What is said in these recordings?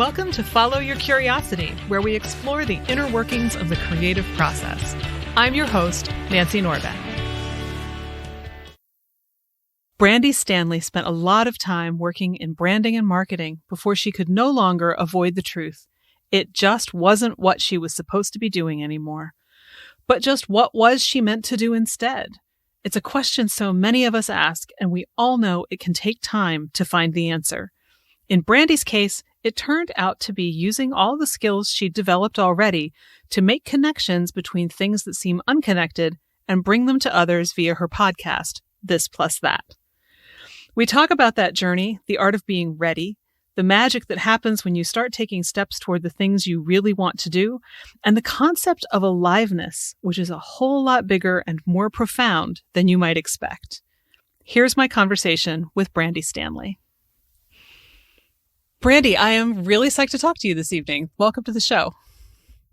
Welcome to Follow Your Curiosity, where we explore the inner workings of the creative process. I'm your host, Nancy Norbeck. Brandi Stanley spent a lot of time working in branding and marketing before she could no longer avoid the truth. It just wasn't what she was supposed to be doing anymore. But just what was she meant to do instead? It's a question so many of us ask, and we all know it can take time to find the answer. In Brandi's case, it turned out to be using all the skills she'd developed already to make connections between things that seem unconnected and bring them to others via her podcast, This Plus That. We talk about that journey, the art of being ready, the magic that happens when you start taking steps toward the things you really want to do, and the concept of aliveness, which is a whole lot bigger and more profound than you might expect. Here's my conversation with Brandi Stanley. Brandi, I am really psyched to talk to you this evening. Welcome to the show.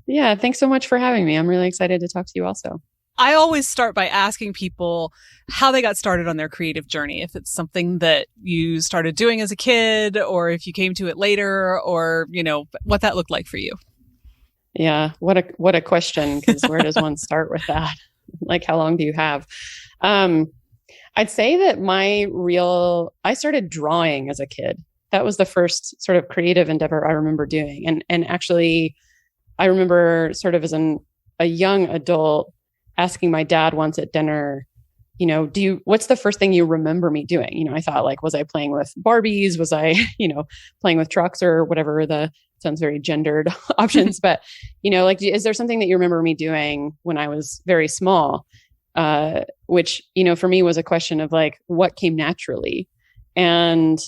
Yeah, thanks so much for having me. I'm really excited to talk to you also. I always start by asking people how they got started on their creative journey. If it's something that you started doing as a kid, or if you came to it later, or, what that looked like for you. Yeah. What a question. Because where does one start with that? Like, how long do you have? I'd say that I started drawing as a kid. That was the first sort of creative endeavor I remember doing. And actually, I remember sort of as a young adult asking my dad once at dinner, what's the first thing you remember me doing? I thought, like, was I playing with Barbies? Was I, playing with trucks or whatever sounds very gendered options, but, is there something that you remember me doing when I was very small? Which, for me was a question of like, what came naturally? And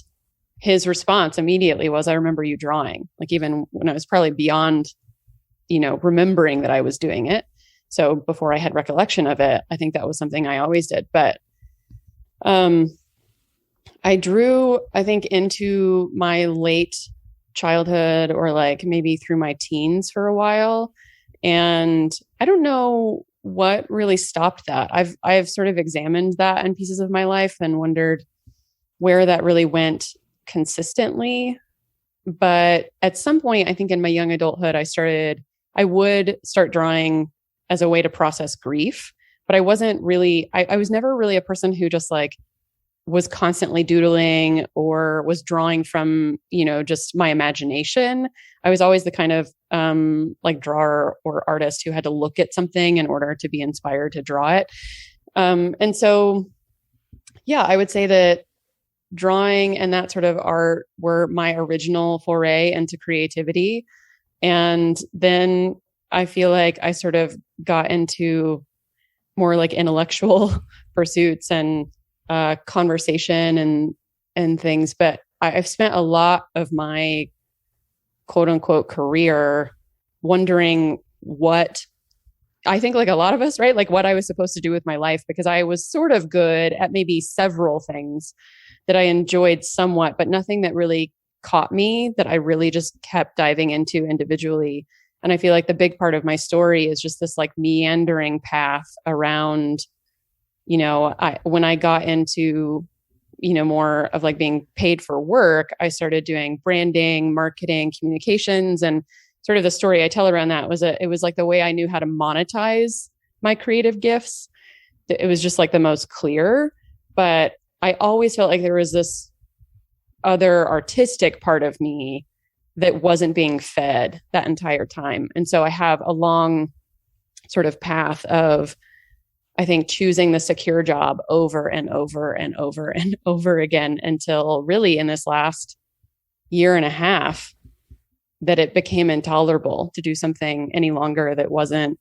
his response immediately was, I remember you drawing, like even when I was probably beyond, remembering that I was doing it. So before I had recollection of it, I think that was something I always did. But I drew, I think, into my late childhood or like maybe through my teens for a while. And I don't know what really stopped that. I've sort of examined that in pieces of my life and wondered where that really went consistently. But at some point, I think in my young adulthood, I would start drawing as a way to process grief, but I wasn't really, I was never really a person who just like was constantly doodling or was drawing from, just my imagination. I was always the kind of like drawer or artist who had to look at something in order to be inspired to draw it. And so, yeah, I would say that drawing and that sort of art were my original foray into creativity. And then I feel like I sort of got into more like intellectual pursuits and conversation and things. But I've spent a lot of my quote unquote career wondering what I think, like a lot of us, right? Like what I was supposed to do with my life, because I was sort of good at maybe several things that I enjoyed somewhat, but nothing that really caught me that I really just kept diving into individually. And I feel like the big part of my story is just this like meandering path around, when I got into, more of like being paid for work, I started doing branding, marketing, communications, and sort of the story I tell around that it was like the way I knew how to monetize my creative gifts. It was just like the most clear, but I always felt like there was this other artistic part of me that wasn't being fed that entire time. And so I have a long sort of path of, I think, choosing the secure job over and over and over and over again until really in this last year and a half that it became intolerable to do something any longer that wasn't,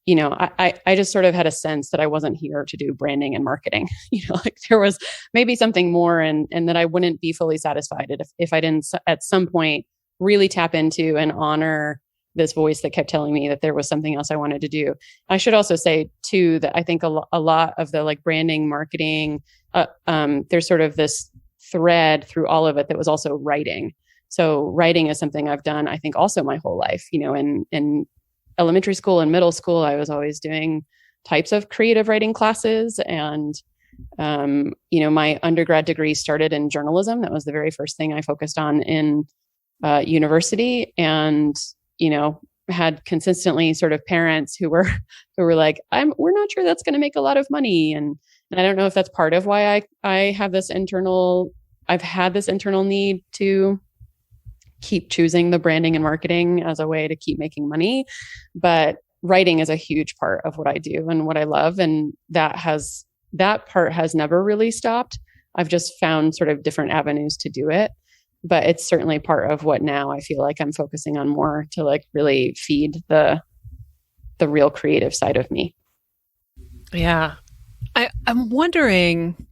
I just sort of had a sense that I wasn't here to do branding and marketing, like there was maybe something more and that I wouldn't be fully satisfied if I didn't at some point really tap into and honor this voice that kept telling me that there was something else I wanted to do. I should also say too, that I think a lot of the like branding, marketing, there's sort of this thread through all of it that was also writing. So writing is something I've done, I think also my whole life, in elementary school and middle school, I was always doing types of creative writing classes. And, my undergrad degree started in journalism. That was the very first thing I focused on in university, and, had consistently sort of parents who were like, we're not sure that's going to make a lot of money. And I don't know if that's part of why I have I've had this internal need to keep choosing the branding and marketing as a way to keep making money. But writing is a huge part of what I do and what I love. And that part has never really stopped. I've just found sort of different avenues to do it. But it's certainly part of what now I feel like I'm focusing on more to like really feed the real creative side of me. Yeah. I'm wondering,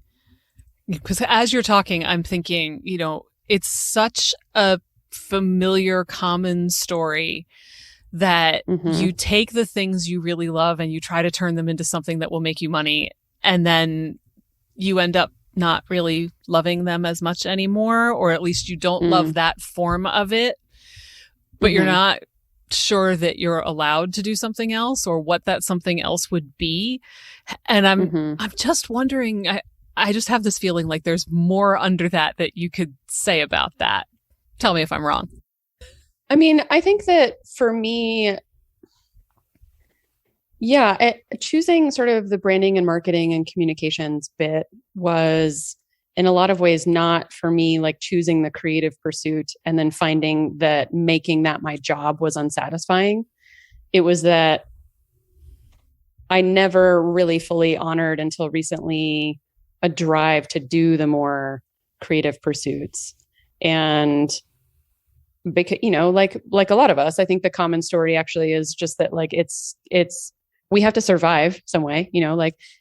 because as you're talking, I'm thinking, it's such a familiar, common story that you take the things you really love and you try to turn them into something that will make you money. And then you end up not really loving them as much anymore, or at least you don't love that form of it, but you're not sure that you're allowed to do something else or what that something else would be. And I'm just wondering, I just have this feeling like there's more under that you could say about that. Tell me if I'm wrong. I mean, I think that for me, choosing sort of the branding and marketing and communications bit was in a lot of ways not for me like choosing the creative pursuit and then finding that making that my job was unsatisfying. It was that I never really fully honored until recently a drive to do the more creative pursuits. And because, like a lot of us, I think the common story actually is just that like it's we have to survive some way,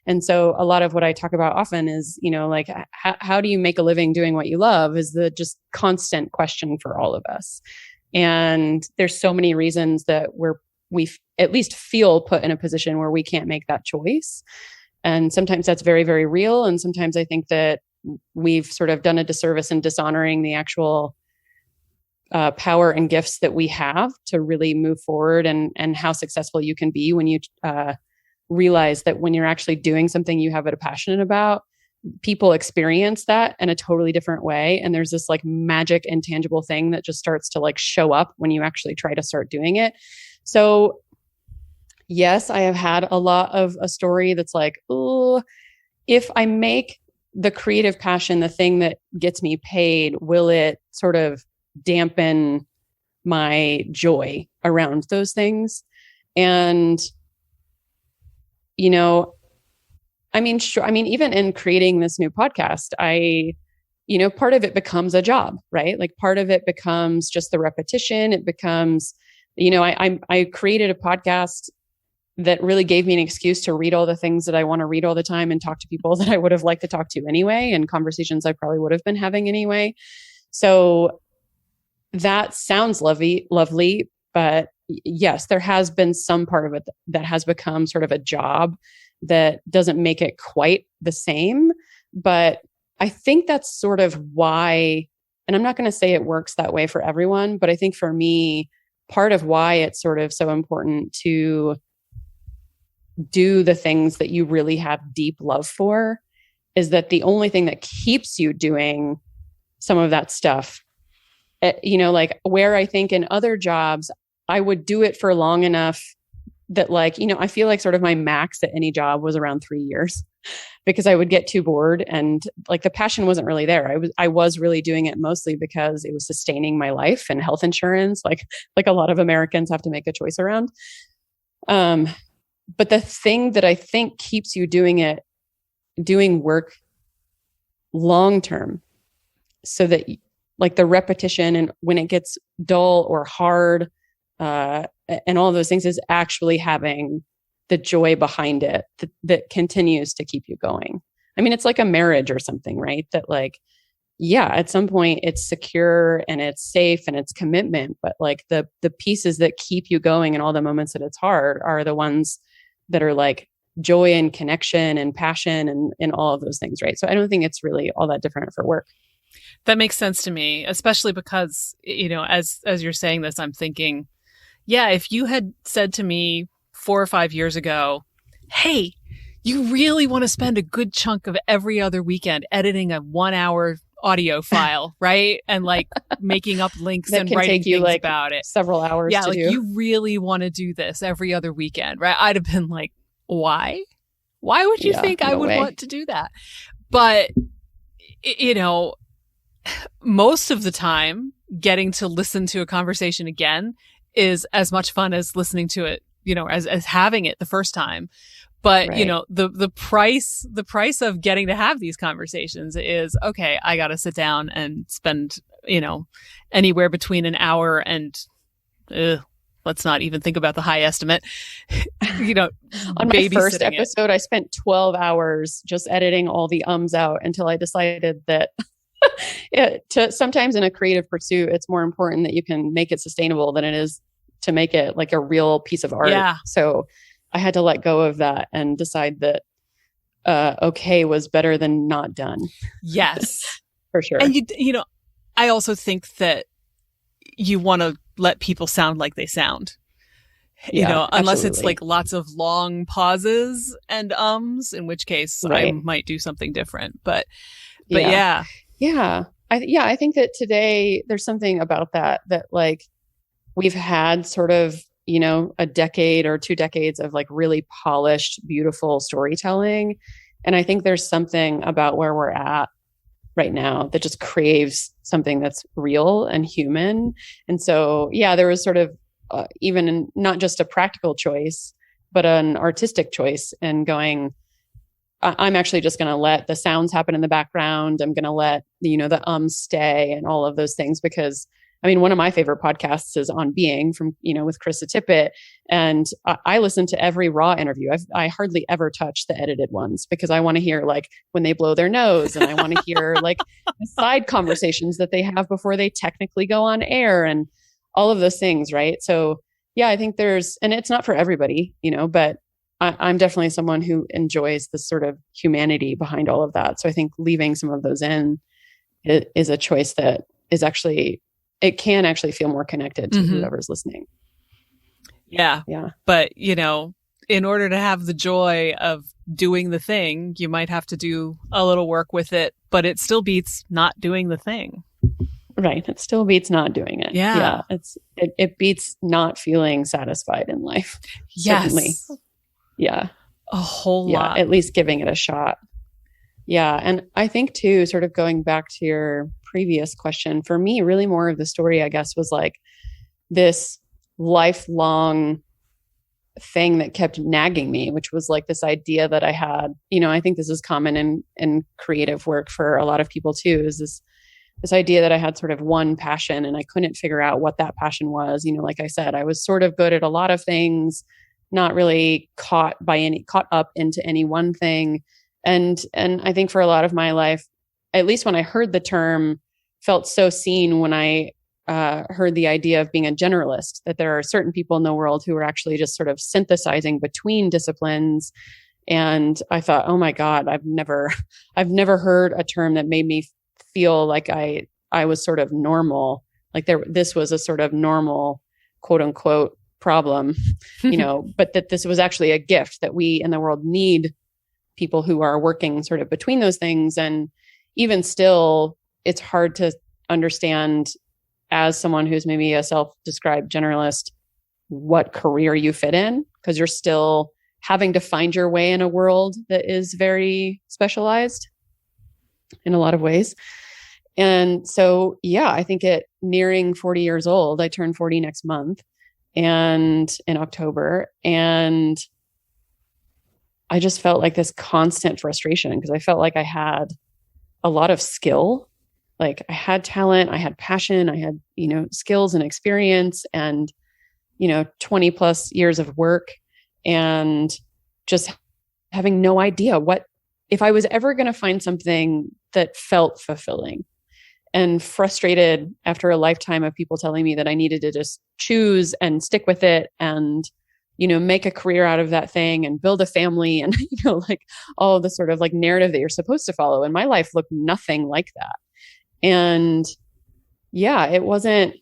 and so a lot of what I talk about often is, like how do you make a living doing what you love is the just constant question for all of us. And there's so many reasons that we at least feel put in a position where we can't make that choice. And sometimes that's very, very real. And sometimes I think that we've sort of done a disservice in dishonoring the actual power and gifts that we have to really move forward, and how successful you can be when you realize that when you're actually doing something you have a passion about, people experience that in a totally different way. And there's this like magic intangible thing that just starts to like show up when you actually try to start doing it. So yes, I have had a lot of a story that's like, oh, if I make the creative passion the thing that gets me paid, will it sort of dampen my joy around those things? And, even in creating this new podcast, part of it becomes a job, right? Like part of it becomes just the repetition. It becomes, I created a podcast that really gave me an excuse to read all the things that I want to read all the time and talk to people that I would have liked to talk to anyway, and conversations I probably would have been having anyway. So that sounds lovely, but yes, there has been some part of it that has become sort of a job that doesn't make it quite the same. But I think that's sort of why, and I'm not going to say it works that way for everyone, but I think for me, part of why it's sort of so important to do the things that you really have deep love for is that the only thing that keeps you doing some of that stuff, like where I think in other jobs, I would do it for long enough that like, I feel like sort of my max at any job was around 3 years because I would get too bored and like the passion wasn't really there. I was really doing it mostly because it was sustaining my life and health insurance, like a lot of Americans have to make a choice around. But the thing that I think keeps you doing work long-term so that like the repetition and when it gets dull or hard, and all of those things is actually having the joy behind it that continues to keep you going. I mean, it's like a marriage or something, right? That like, yeah, at some point it's secure and it's safe and it's commitment, but like the pieces that keep you going in all the moments that it's hard are the ones that are like joy and connection and passion and all of those things, right? So I don't think it's really all that different for work. That makes sense to me, especially because, as you're saying this, I'm thinking, yeah, if you had said to me 4 or 5 years ago, hey, you really want to spend a good chunk of every other weekend editing a 1 hour audio file, right? And like making up links and writing things like about it. Several hours to like do. You really want to do this every other weekend, right? I'd have been like, why? Why would you think I would want to do that? But, you know, most of the time, getting to listen to a conversation again is as much fun as listening to it, you know, as having it the first time. But, right. You know, the price of getting to have these conversations is, okay, I got to sit down and spend, you know, anywhere between an hour and, let's not even think about the high estimate, you know, on my first episode, I spent 12 hours just editing all the ums out until I decided that sometimes in a creative pursuit, it's more important that you can make it sustainable than it is to make it like a real piece of art. Yeah. So I had to let go of that and decide that okay was better than not done. Yes. For sure. And you know, I also think that you want to let people sound like they sound. You know, unless absolutely. It's like lots of long pauses and ums, in which case right. I might do something different. But yeah. I think that today there's something about that like we've had sort of, you know, a decade or 2 decades of like really polished, beautiful storytelling. And I think there's something about where we're at right now that just craves something that's real and human. And so, there was sort of not just a practical choice, but an artistic choice, and going, I'm actually just going to let the sounds happen in the background. I'm going to let, you know, the stay and all of those things, because I mean, one of my favorite podcasts is On Being from, you know, with Krista Tippett. And I listen to every raw interview. I hardly ever touch the edited ones because I want to hear like when they blow their nose, and I want to hear like the side conversations that they have before they technically go on air and all of those things. Right. So I think and it's not for everybody, you know, but I'm definitely someone who enjoys the sort of humanity behind all of that. So I think leaving some of those in is a choice that is actually, it can actually feel more connected to mm-hmm. whoever's listening. Yeah. But, you know, in order to have the joy of doing the thing, you might have to do a little work with it, but it still beats not doing the thing. Right. It still beats not doing it. Yeah. It beats not feeling satisfied in life. Yes. Certainly. Yeah. A whole lot. At least giving it a shot. Yeah. And I think too, sort of going back to your previous question, for me, really more of the story, I guess, was like this lifelong thing that kept nagging me, which was like this idea that I had, you know, I think this is common in creative work for a lot of people too, is this idea that I had sort of one passion and I couldn't figure out what that passion was. You know, like I said, I was sort of good at a lot of things, not really caught up into any one thing. And I think for a lot of my life, at least when I heard the term, felt so seen when I heard the idea of being a generalist, that there are certain people in the world who are actually just sort of synthesizing between disciplines. And I thought, oh my God, I've never heard a term that made me feel like I was sort of normal, like this was a sort of normal, quote unquote, problem, you know, but that this was actually a gift, that we in the world need people who are working sort of between those things. And even still, it's hard to understand as someone who's maybe a self-described generalist, what career you fit in, because you're still having to find your way in a world that is very specialized in a lot of ways. And so, I think at nearing 40 years old, I turn 40 next month and in October. And I just felt like this constant frustration because I felt like I had a lot of skill. Like I had talent, I had passion, I had, you know, skills and experience and, you know, 20 plus years of work, and just having no idea what, if I was ever going to find something that felt fulfilling, and frustrated after a lifetime of people telling me that I needed to just choose and stick with it and, you know, make a career out of that thing and build a family and, you know, like all of the sort of like narrative that you're supposed to follow. And my life looked nothing like that. And it wasn't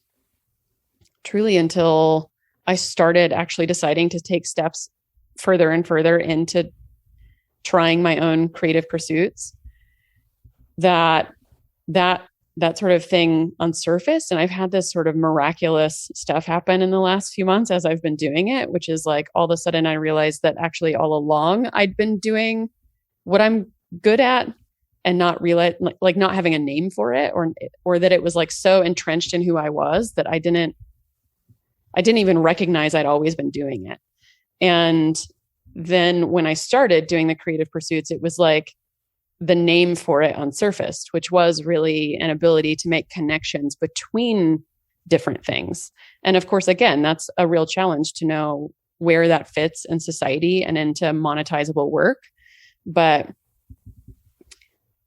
truly until I started actually deciding to take steps further and further into trying my own creative pursuits that that sort of thing unsurfaced. And I've had this sort of miraculous stuff happen in the last few months as I've been doing it, which is like all of a sudden I realized that actually all along I'd been doing what I'm good at and not realize, like not having a name for it, or that it was like so entrenched in who I was that I didn't even recognize I'd always been doing it. And then when I started doing the creative pursuits, it was like the name for it unsurfaced, which was really an ability to make connections between different things. And of course, again, that's a real challenge to know where that fits in society and into monetizable work. But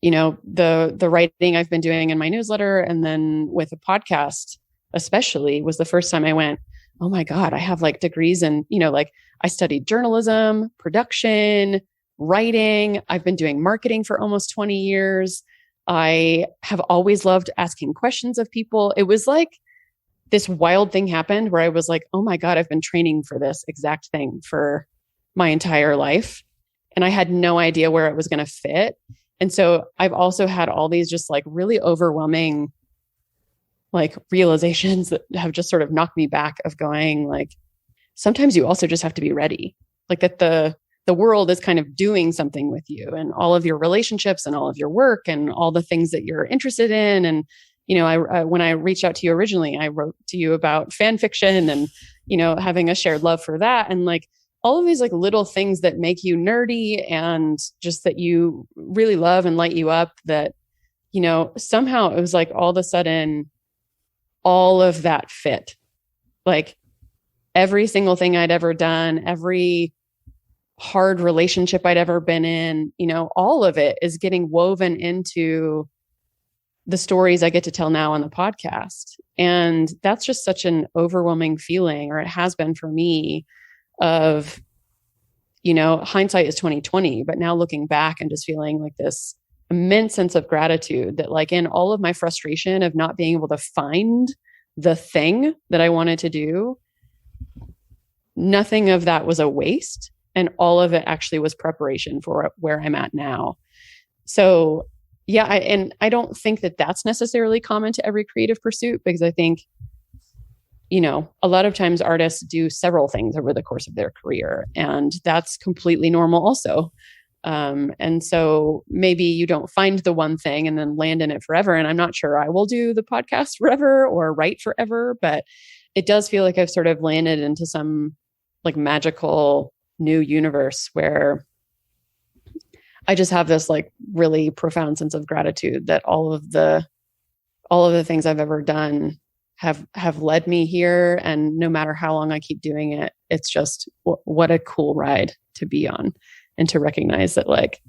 the writing I've been doing in my newsletter and then with a podcast especially was the first time I went, oh my God, I have like degrees in, like I studied journalism, production, writing. I've been doing marketing for almost 20 years. I have always loved asking questions of people. It was like this wild thing happened where I was like, oh my God, I've been training for this exact thing for my entire life. And I had no idea where it was going to fit. And so I've also had all these just like really overwhelming like realizations that have just sort of knocked me back of going like, sometimes you also just have to be ready. Like that the world is kind of doing something with you and all of your relationships and all of your work and all the things that you're interested in. And, when I reached out to you originally, I wrote to you about fan fiction and, having a shared love for that. And like all of these like little things that make you nerdy and just that you really love and light you up that, somehow it was like all of a sudden, all of that fit. Like every single thing I'd ever done, every hard relationship I'd ever been in, all of it is getting woven into the stories I get to tell now on the podcast. And that's just such an overwhelming feeling, or it has been for me, of, hindsight is 2020, but now looking back and just feeling like this immense sense of gratitude that like in all of my frustration of not being able to find the thing that I wanted to do, nothing of that was a waste. And all of it actually was preparation for where I'm at now. So yeah, I don't think that that's necessarily common to every creative pursuit, because I think, a lot of times artists do several things over the course of their career, and that's completely normal also. And so maybe you don't find the one thing and then land in it forever. And I'm not sure I will do the podcast forever or write forever, but it does feel like I've sort of landed into some like magical new universe where I just have this like really profound sense of gratitude that all of the things I've ever done have led me here. And no matter how long I keep doing it, it's just what a cool ride to be on, and to recognize that like,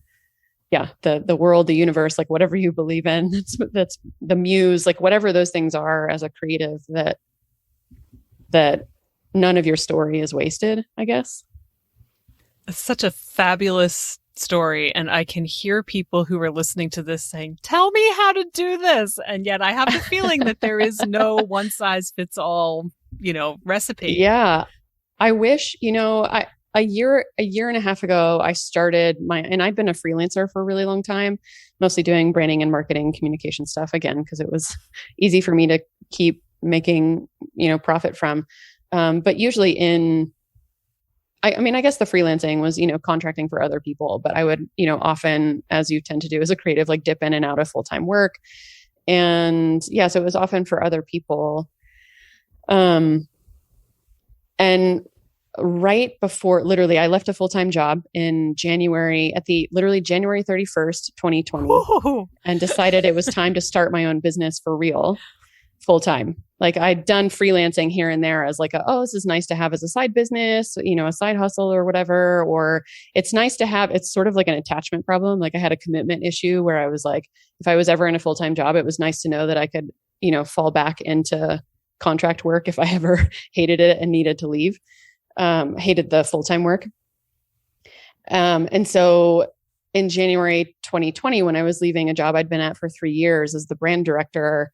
yeah, the world, the universe, like whatever you believe in, that's the muse, like whatever those things are as a creative, that none of your story is wasted, I guess. It's such a fabulous story. And I can hear people who are listening to this saying, tell me how to do this. And yet I have the feeling that there is no one size fits all, recipe. Yeah. I wish, a year and a half ago, I started and I've been a freelancer for a really long time, mostly doing branding and marketing communication stuff, again, because it was easy for me to keep making, profit from. But usually I guess the freelancing was, contracting for other people, but I would, often, as you tend to do as a creative, like dip in and out of full-time work. And yeah, so it was often for other people. And right before, literally, I left a full-time job in January, January 31st, 2020, Whoa. And decided it was time to start my own business for real, full-time. Like I'd done freelancing here and there as like, this is nice to have as a side business, a side hustle or whatever, or it's nice to have, it's sort of like an attachment problem. Like I had a commitment issue where I was like, if I was ever in a full-time job, it was nice to know that I could, fall back into contract work if I ever hated it and needed to leave, hated the full-time work. And so in January 2020, when I was leaving a job I'd been at for 3 years as the brand director,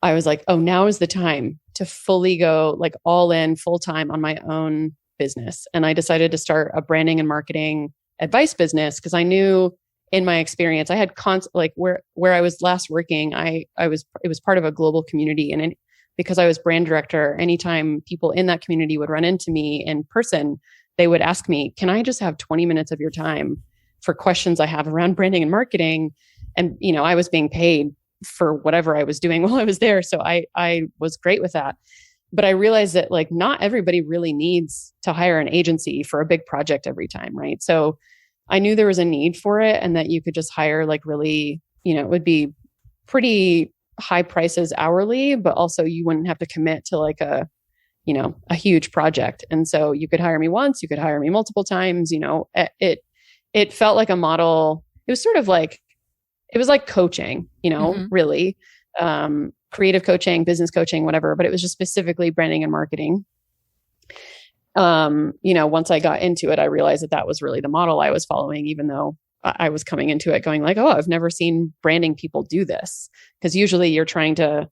I was like, oh, now is the time to fully go like all in full time on my own business. And I decided to start a branding and marketing advice business because I knew in my experience, I had like where I was last working, it was part of a global community. And because I was brand director, anytime people in that community would run into me in person, they would ask me, can I just have 20 minutes of your time for questions I have around branding and marketing? And, I was being paid for whatever I was doing while I was there. So I was great with that. But I realized that like not everybody really needs to hire an agency for a big project every time, right? So I knew there was a need for it, and that you could just hire like really, it would be pretty high prices hourly, but also you wouldn't have to commit to like a huge project. And so you could hire me once, you could hire me multiple times, it felt like a model. It was sort of like, it was like coaching, really, creative coaching, business coaching, whatever, but it was just specifically branding and marketing. Once I got into it, I realized that was really the model I was following, even though I was coming into it going like, oh, I've never seen branding people do this. Because usually you're trying to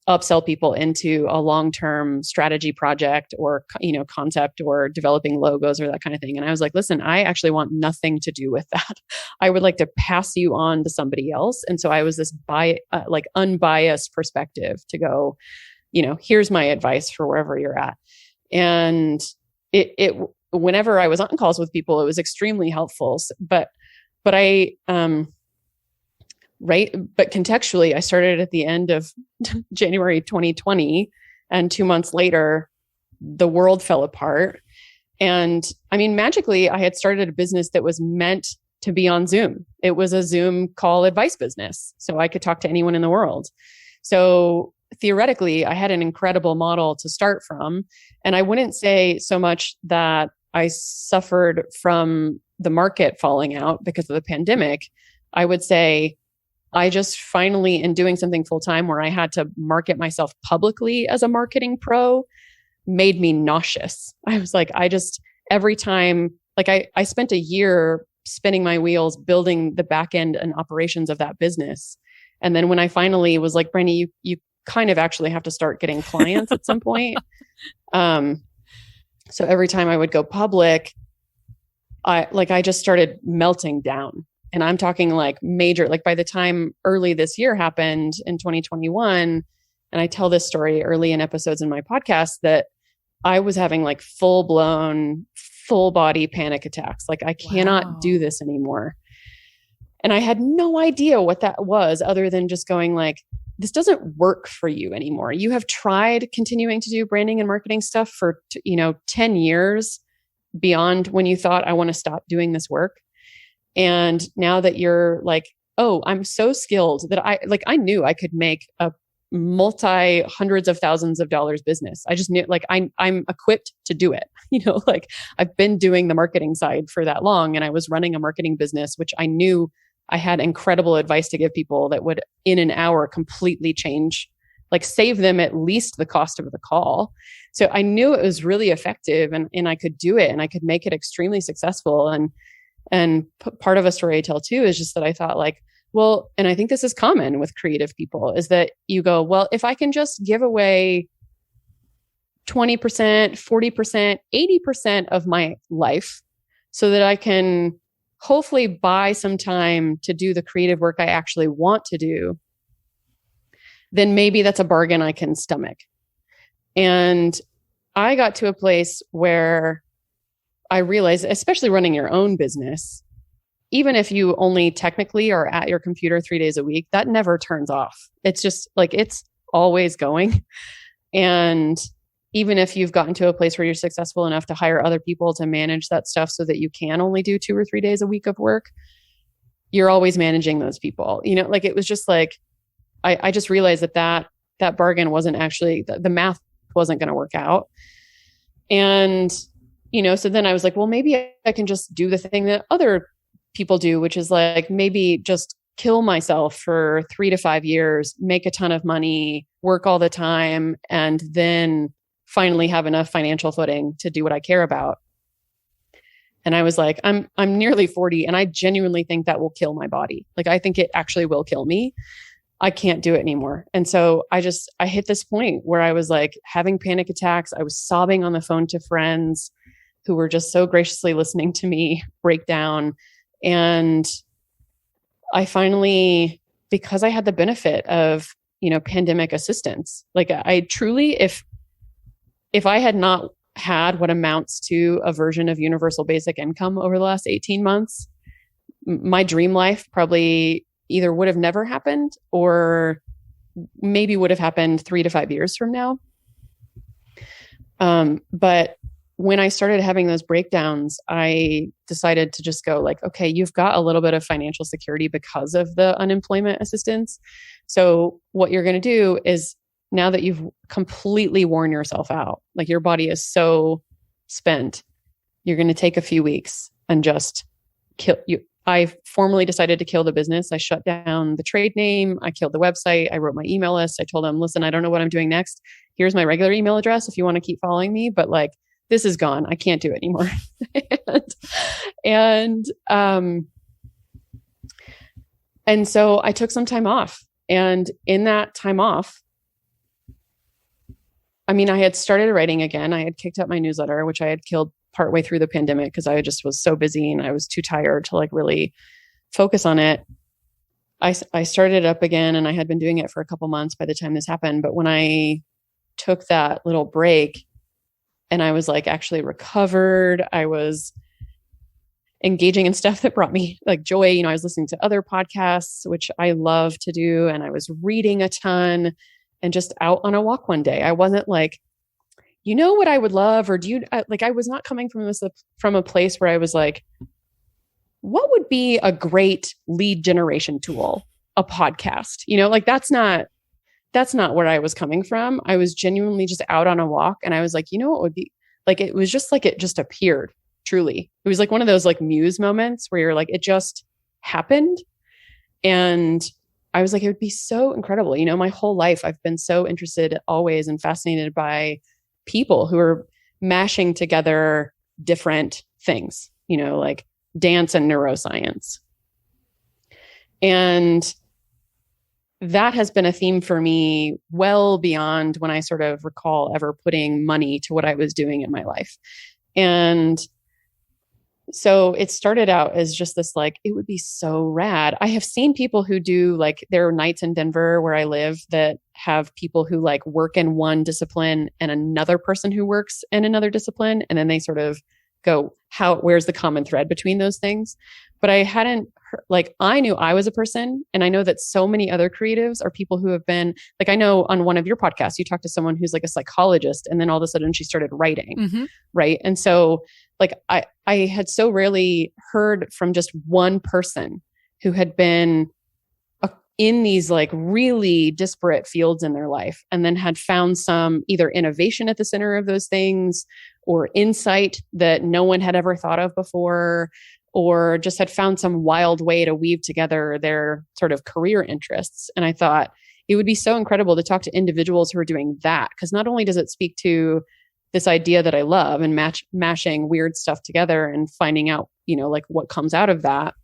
upsell people into a long-term strategy project or, concept or developing logos or that kind of thing. And I was like, listen, I actually want nothing to do with that. I would like to pass you on to somebody else. And so I was this unbiased perspective to go, here's my advice for wherever you're at. And it whenever I was on calls with people, it was extremely helpful. But contextually, I started at the end of January 2020, and 2 months later, the world fell apart. And I mean, magically, I had started a business that was meant to be on Zoom. It was a Zoom call advice business, so I could talk to anyone in the world. So theoretically, I had an incredible model to start from. And I wouldn't say so much that I suffered from the market falling out because of the pandemic. I would say I just finally, in doing something full time where I had to market myself publicly as a marketing pro, made me nauseous. I was like, every time, like I spent a year spinning my wheels, building the back end and operations of that business. And then when I finally was like, Brandi, you kind of actually have to start getting clients at some point. So every time I would go public, I just started melting down. And I'm talking like major, like by the time early this year happened in 2021, and I tell this story early in episodes in my podcast, that I was having like full body panic attacks. Like I cannot do this anymore. And I had no idea what that was, other than just going like, this doesn't work for you anymore. You have tried continuing to do branding and marketing stuff for 10 years beyond when you thought, I want to stop doing this work. And now that you're like, oh, I'm so skilled that I knew I could make a multi hundreds of thousands of dollars business. I just knew like I'm equipped to do it. Like I've been doing the marketing side for that long, and I was running a marketing business, which I knew I had incredible advice to give people that would in an hour completely change, like save them at least the cost of the call. So I knew it was really effective, and I could do it, and I could make it extremely successful. And part of a story I tell too is just that I thought like, well, and I think this is common with creative people, is that you go, well, if I can just give away 20%, 40%, 80% of my life so that I can hopefully buy some time to do the creative work I actually want to do, then maybe that's a bargain I can stomach. And I got to a place where I realized, especially running your own business, even if you only technically are at your computer 3 days a week, that never turns off. It's just like, it's always going. And even if you've gotten to a place where you're successful enough to hire other people to manage that stuff so that you can only do 2 or 3 days a week of work, you're always managing those people. Like it was just like, I just realized that bargain wasn't actually, the math wasn't going to work out. And, so then I was like, well, maybe I can just do the thing that other people do, which is like maybe just kill myself for 3 to 5 years, make a ton of money, work all the time, and then finally have enough financial footing to do what I care about. And I was like, I'm nearly 40, and I genuinely think that will kill my body. Like, I think it actually will kill me. I can't do it anymore. And so I hit this point where I was like having panic attacks. I was sobbing on the phone to friends who were just so graciously listening to me break down. And I finally, because I had the benefit of, pandemic assistance, like I truly, if I had not had what amounts to a version of universal basic income over the last 18 months, my dream life probably either would have never happened or maybe would have happened 3 to 5 years from now. But when I started having those breakdowns, I decided to just go like, okay, you've got a little bit of financial security because of the unemployment assistance. So what you're going to do is, now that you've completely worn yourself out, like your body is so spent, you're going to take a few weeks and just kill you. I formally decided to kill the business. I shut down the trade name. I killed the website. I wrote my email list. I told them, listen, I don't know what I'm doing next. Here's my regular email address if you want to keep following me, but like, this is gone. I can't do it anymore. And so I took some time off. And in that time off, I mean, I had started writing again. I had kicked up my newsletter, which I had killed partway through the pandemic because I just was so busy and I was too tired to like really focus on it. I started it up again, and I had been doing it for a couple months by the time this happened. But when I took that little break and I was like actually recovered, I was engaging in stuff that brought me like joy. I was listening to other podcasts, which I love to do. And I was reading a ton and just out on a walk one day. I wasn't like, what I would love, or do you like, I was not coming from a place where I was like, what would be a great lead generation tool? A podcast, like that's not where I was coming from. I was genuinely just out on a walk, and I was like, what would be like, it was just like, it just appeared. Truly. It was like one of those like muse moments where you're like, it just happened. And I was like, it would be so incredible. My whole life, I've been so interested always and fascinated by people who are mashing together different things, like dance and neuroscience. And that has been a theme for me well beyond when I sort of recall ever putting money to what I was doing in my life. And so it started out as just this, like, it would be so rad. I have seen people who do like, there are nights in Denver where I live that have people who like work in one discipline and another person who works in another discipline. And then they sort of go, where's the common thread between those things? But I hadn't like, I knew I was a person, and I know that so many other creatives are people who have been like, I know on one of your podcasts, you talked to someone who's like a psychologist, and then all of a sudden she started writing. Mm-hmm. Right. And so like, I had so rarely heard from just one person who had been in these like really disparate fields in their life, and then had found some either innovation at the center of those things, or insight that no one had ever thought of before, or just had found some wild way to weave together their sort of career interests. And I thought it would be so incredible to talk to individuals who are doing that, because not only does it speak to this idea that I love and mashing weird stuff together and finding out, like what comes out of that,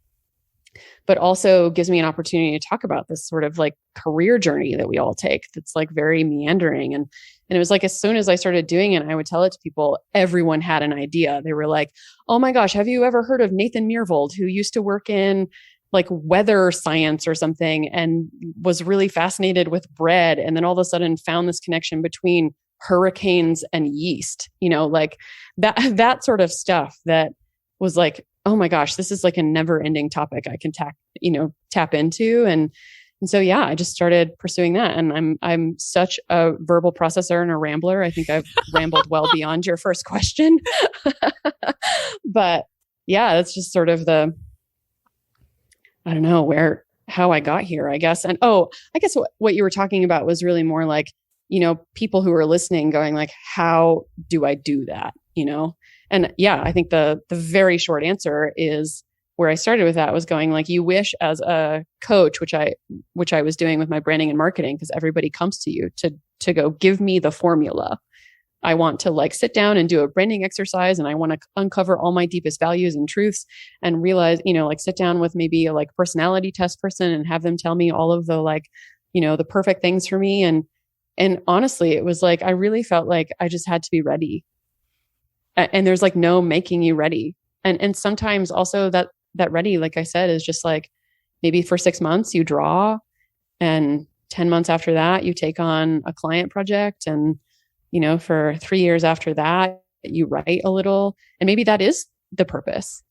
but also gives me an opportunity to talk about this sort of like career journey that we all take that's like very meandering. And it was like, as soon as I started doing it, I would tell it to people, everyone had an idea. They were like, oh my gosh, have you ever heard of Nathan Myhrvold, who used to work in like weather science or something and was really fascinated with bread, and then all of a sudden found this connection between hurricanes and yeast, like that sort of stuff that was like, oh my gosh, this is like a never ending topic I can tap into. And so, yeah, I just started pursuing that. And I'm such a verbal processor and a rambler. I think I've rambled well beyond your first question, but yeah, that's just sort of I don't know how I got here, I guess. And I guess what you were talking about was really more like, people who are listening going like, how do I do that? And yeah, I think the very short answer is where I started with that was going like, you wish as a coach, which I was doing with my branding and marketing, because everybody comes to you to go, give me the formula. I want to like sit down and do a branding exercise, and I want to uncover all my deepest values and truths, and realize, like sit down with maybe a like personality test person and have them tell me all of the like, the perfect things for me. And honestly, it was like, I really felt like I just had to be ready. And there's like no making you ready. And sometimes also that ready, like I said, is just like, maybe for 6 months you draw, and 10 months after that you take on a client project, and for 3 years after that you write a little, and maybe that is the purpose.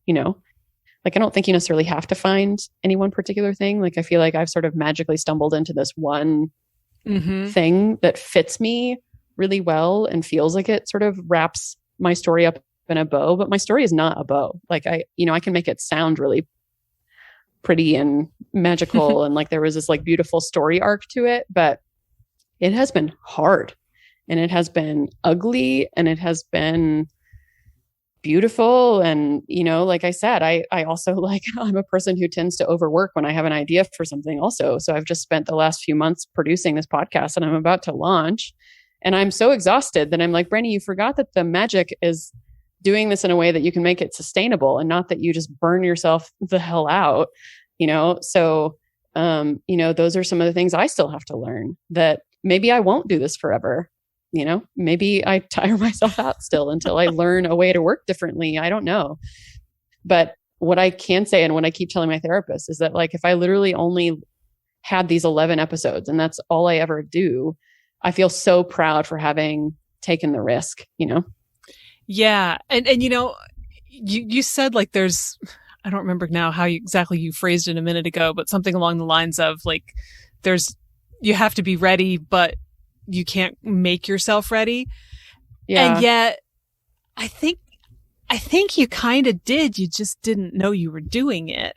Like, I don't think you necessarily have to find any one particular thing. Like, I feel like I've sort of magically stumbled into this one thing that fits me really well and feels like it sort of wraps my story up in a bow, but my story is not a bow. Like, I can make it sound really pretty and magical and like there was this like beautiful story arc to it, but it has been hard, and it has been ugly, and it has been beautiful. And, like I said, I also I'm a person who tends to overwork when I have an idea for something also. So I've just spent the last few months producing this podcast, and I'm about to launch, and I'm so exhausted that I'm like, Brandi, you forgot that the magic is doing this in a way that you can make it sustainable, and not that you just burn yourself the hell out, So, those are some of the things I still have to learn, that maybe I won't do this forever. Maybe I tire myself out still until I learn a way to work differently. I don't know. But what I can say, and what I keep telling my therapist, is that like, if I literally only had these 11 episodes and that's all I ever do, I feel so proud for having taken the risk, Yeah. And you said like I don't remember now how exactly you phrased it a minute ago, but something along the lines of like, you have to be ready, but you can't make yourself ready. Yeah. And yet I think you kind of did. You just didn't know you were doing it.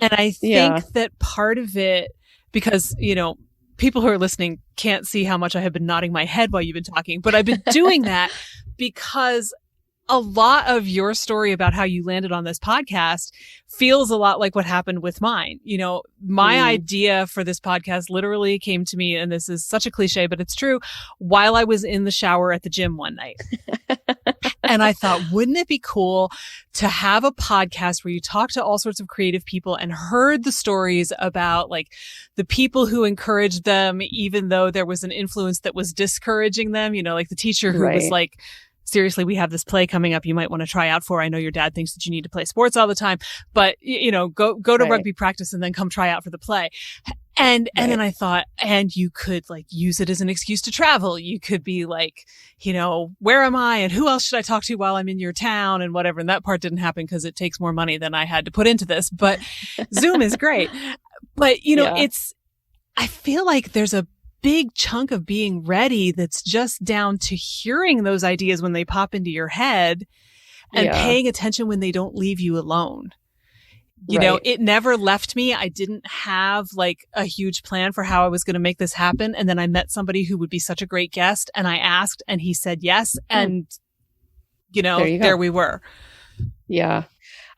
And I think that part of it, because, people who are listening can't see how much I have been nodding my head while you've been talking, but I've been doing that because a lot of your story about how you landed on this podcast feels a lot like what happened with mine. My idea for this podcast literally came to me, and this is such a cliche, but it's true, while I was in the shower at the gym one night. And I thought, wouldn't it be cool to have a podcast where you talk to all sorts of creative people and heard the stories about like the people who encouraged them, even though there was an influence that was discouraging them, like the teacher who was like, seriously, we have this play coming up you might want to try out for. I know your dad thinks that you need to play sports all the time, but go to rugby practice and then come try out for the play. And then I thought, and you could like use it as an excuse to travel. You could be like, where am I and who else should I talk to while I'm in your town and whatever. And that part didn't happen because it takes more money than I had to put into this, but Zoom is great. But I feel like there's a big chunk of being ready that's just down to hearing those ideas when they pop into your head and paying attention when they don't leave you alone. It never left me. I didn't have like a huge plan for how I was going to make this happen. And then I met somebody who would be such a great guest, and I asked and he said yes. And, there we were. Yeah.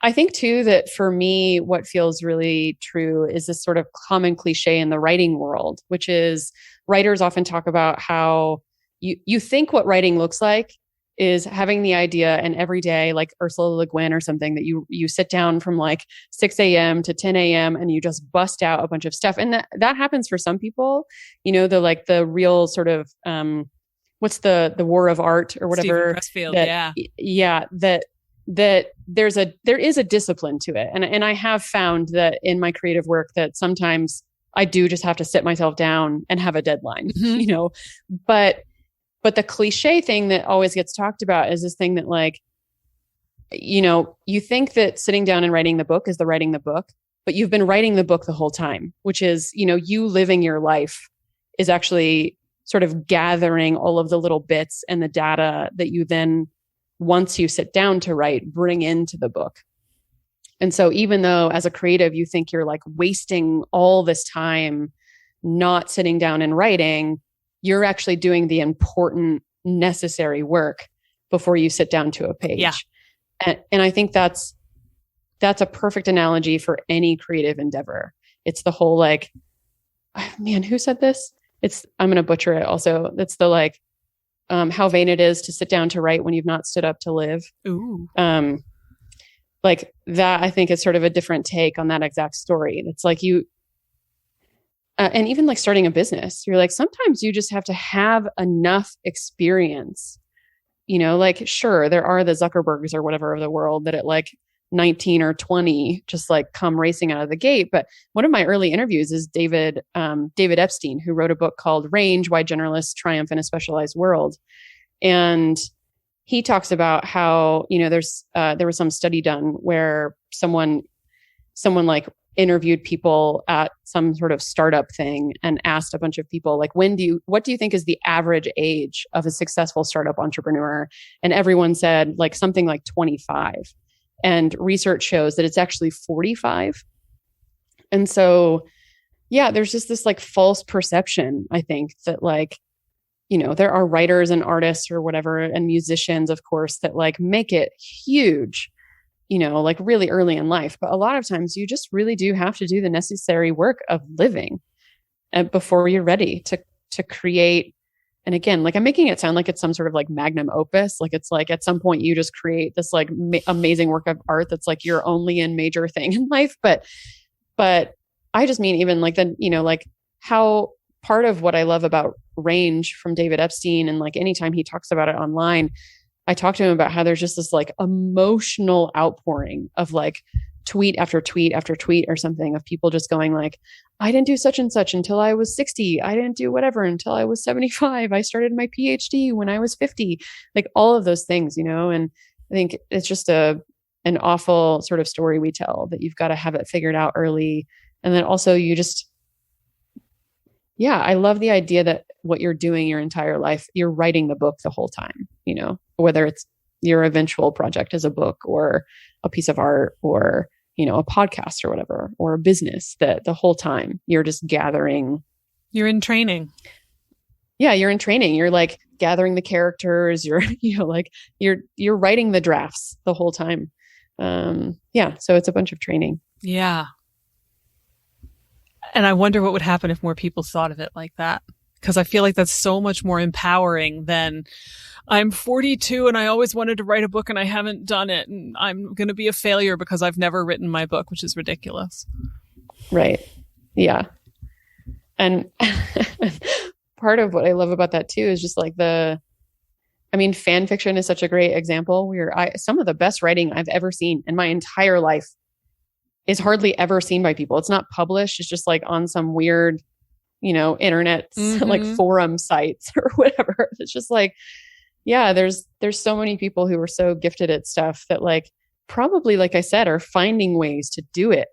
I think too that for me, what feels really true is this sort of common cliche in the writing world, which is writers often talk about how you think what writing looks like is having the idea, and every day, like Ursula Le Guin or something, that you sit down from like 6 a.m. to 10 a.m. and you just bust out a bunch of stuff. And that happens for some people, the real sort of, what's the war of art or whatever. Stephen Pressfield, that there is a discipline to it. And I have found that in my creative work that sometimes I do just have to sit myself down and have a deadline, but the cliche thing that always gets talked about is this thing that like, you think that sitting down and writing the book is the writing the book, but you've been writing the book the whole time, which is, you living your life is actually sort of gathering all of the little bits and the data that you then, once you sit down to write, bring into the book. And so even though as a creative, you think you're like wasting all this time not sitting down and writing, you're actually doing the important, necessary work before you sit down to a page. Yeah. And I think that's a perfect analogy for any creative endeavor. It's the whole like, man, who said this? I'm going to butcher it also. It's the like, how vain it is to sit down to write when you've not stood up to live. Ooh. Like that, I think is sort of a different take on that exact story. It's like and even like starting a business, you're like, sometimes you just have to have enough experience, like, sure, there are the Zuckerbergs or whatever of the world that at like 19 or 20, just like come racing out of the gate. But one of my early interviews is David Epstein, who wrote a book called Range, Why Generalists Triumph in a Specialized World. And he talks about how, there was some study done where someone like interviewed people at some sort of startup thing and asked a bunch of people, like, what do you think is the average age of a successful startup entrepreneur? And everyone said like something like 25. And research shows that it's actually 45. And so, yeah, there's just this like false perception, I think, that like, there are writers and artists or whatever, and musicians, of course, that like make it huge, like really early in life. But a lot of times you just really do have to do the necessary work of living before you're ready to create. And again, like I'm making it sound like it's some sort of like magnum opus. Like it's like at some point you just create this like amazing work of art that's like your only and major thing in life. But I just mean even like like how part of what I love about Range from David Epstein, and like anytime he talks about it online, I talk to him about how there's just this like emotional outpouring of like tweet after tweet after tweet or something of people just going like, I didn't do such and such until I was 60. I didn't do whatever until I was 75. I started my PhD when I was 50. Like all of those things, and I think it's just an awful sort of story we tell, that you've got to have it figured out early. And then also I love the idea that what you're doing your entire life, you're writing the book the whole time, whether it's your eventual project as a book or a piece of art or, a podcast or whatever, or a business, that the whole time you're just gathering. You're in training. Yeah, you're in training. You're like gathering the characters. You're, like you're writing the drafts the whole time. So it's a bunch of training. Yeah. And I wonder what would happen if more people thought of it like that. Because I feel like that's so much more empowering than I'm 42 and I always wanted to write a book and I haven't done it. And I'm going to be a failure because I've never written my book, which is ridiculous. Right. Yeah. And part of what I love about that too is just like fan fiction is such a great example where some of the best writing I've ever seen in my entire life is hardly ever seen by people. It's not published. It's just like on some weird, internet, like forum sites or whatever. It's just like, yeah, there's so many people who are so gifted at stuff that like, probably, like I said, are finding ways to do it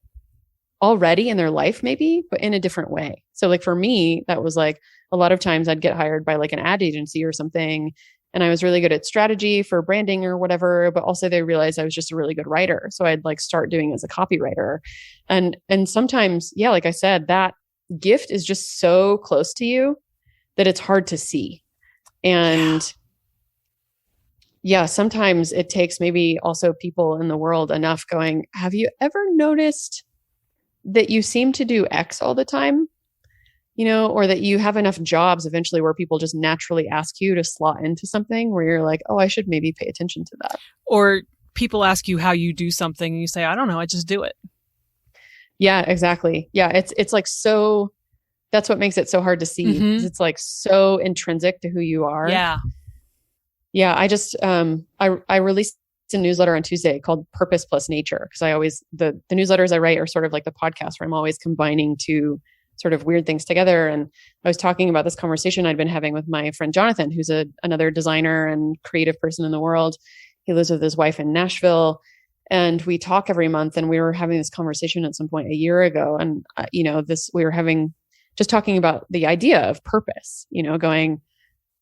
already in their life, maybe, but in a different way. So like for me, that was like a lot of times I'd get hired by like an ad agency or something. And I was really good at strategy for branding or whatever, but also they realized I was just a really good writer. So I'd like start doing it as a copywriter. And sometimes, yeah, like I said, that gift is just so close to you that it's hard to see. And yeah, sometimes it takes maybe also people in the world enough going, have you ever noticed that you seem to do X all the time? Or that you have enough jobs eventually where people just naturally ask you to slot into something where you're like, oh, I should maybe pay attention to that. Or people ask you how you do something and you say, I don't know, I just do it. Yeah, exactly. Yeah. It's like, so that's what makes it so hard to see. It's like so intrinsic to who you are. Yeah. Yeah. I just, I released a newsletter on Tuesday called Purpose Plus Nature. Cause I always, the newsletters I write are sort of like the podcast where I'm always combining two sort of weird things together. And I was talking about this conversation I'd been having with my friend Jonathan, who's another designer and creative person in the world. He lives with his wife in Nashville, and we talk every month. And we were having this conversation at some point a year ago. And, we were just talking about the idea of purpose, going,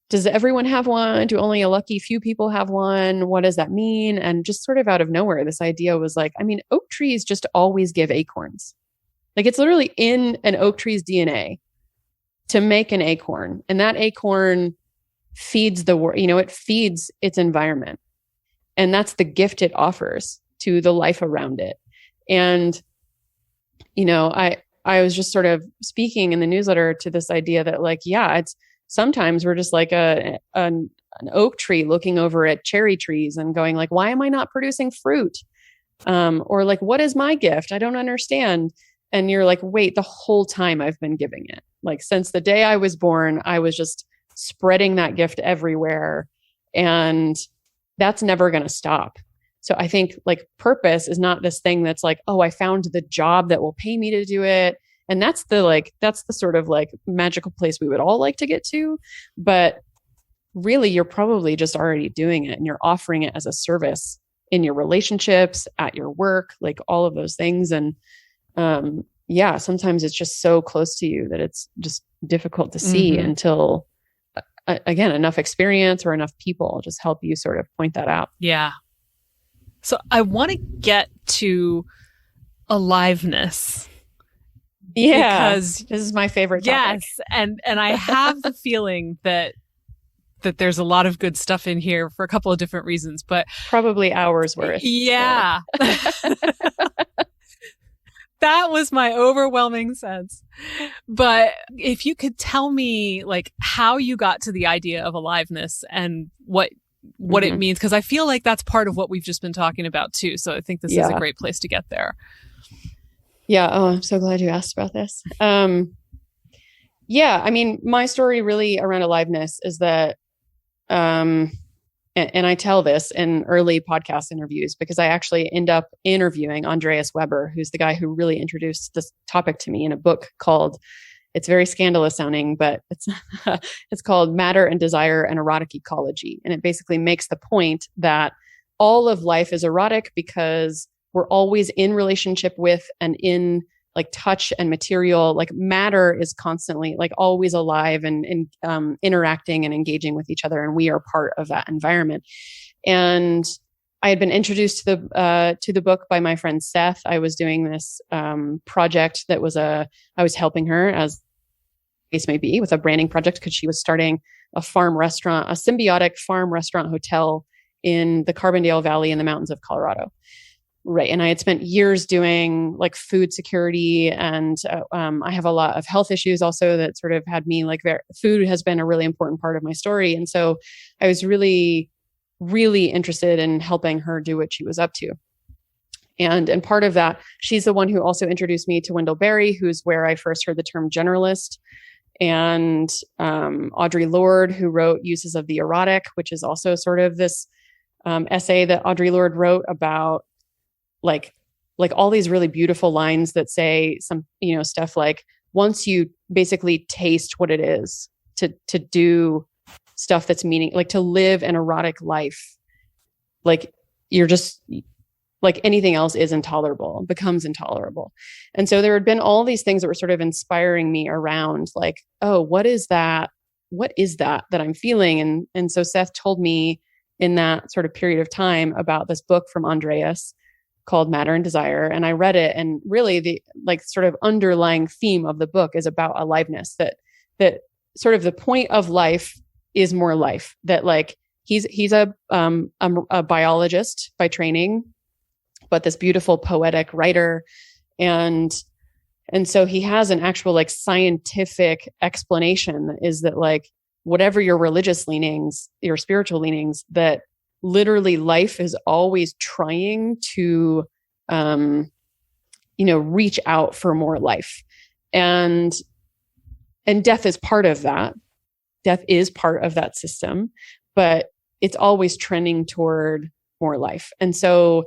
does everyone have one? Do only a lucky few people have one? What does that mean? And just sort of out of nowhere, this idea was like, oak trees just always give acorns. Like it's literally in an oak tree's DNA to make an acorn. And that acorn feeds it feeds its environment. And that's the gift it offers to the life around it. And, I was just sort of speaking in the newsletter to this idea that like, yeah, it's sometimes we're just like an oak tree looking over at cherry trees and going like, why am I not producing fruit? Or like, what is my gift? I don't understand. And you're like, wait, the whole time I've been giving it. Like since the day I was born, I was just spreading that gift everywhere. And that's never going to stop. So I think like purpose is not this thing that's like, oh, I found the job that will pay me to do it. And that's the sort of like magical place we would all like to get to. But really, you're probably just already doing it and you're offering it as a service in your relationships, at your work, like all of those things. And yeah, sometimes it's just so close to you that it's just difficult to see until, again, enough experience or enough people just help you sort of point that out. Yeah. So I want to get to aliveness. Yeah. Because this is my favorite topic. Yes. And I have the feeling that there's a lot of good stuff in here for a couple of different reasons, but probably hours worth. Yeah. So. That was my overwhelming sense. But if you could tell me like how you got to the idea of aliveness and what it means, because I feel like that's part of what we've just been talking about too. So I think this is a great place to get there. Yeah. Oh, I'm so glad you asked about this. Yeah. I mean, my story really around aliveness is that, and I tell this in early podcast interviews because I actually end up interviewing Andreas Weber, who's the guy who really introduced this topic to me in a book called, it's very scandalous sounding, but it's called Matter and Desire and Erotic Ecology. And it basically makes the point that all of life is erotic because we're always in relationship with and in like touch and material, like matter is constantly like always alive and interacting and engaging with each other. And we are part of that environment. And I had been introduced to the book by my friend Seth. I was doing this project that was I was helping her, as case may be, with a branding project because she was starting a farm restaurant, a symbiotic farm restaurant hotel in the Carbondale Valley in the mountains of Colorado. Right. And I had spent years doing like food security and I have a lot of health issues also that sort of had me like food has been a really important part of my story. And so I was really, really interested in helping her do what she was up to. And part of that, she's the one who also introduced me to Wendell Berry, who's where I first heard the term generalist, and Audre Lorde, who wrote Uses of the Erotic, which is also sort of this essay that Audre Lorde wrote about like all these really beautiful lines that say some, stuff like, once you basically taste what it is to do stuff that's like to live an erotic life, like you're just like anything else is intolerable, becomes intolerable. And so there had been all these things that were sort of inspiring me around like, oh, what is that I'm feeling? And so Seth told me in that sort of period of time about this book from Andreas called Matter and Desire. And I read it, and really the like sort of underlying theme of the book is about aliveness, that sort of the point of life is more life, that like he's a biologist by training, but this beautiful poetic writer. And so he has an actual like scientific explanation is that like whatever your religious leanings, your spiritual leanings, that literally life is always trying to, reach out for more life. And death is part of that. Death is part of that system, but it's always trending toward more life. And so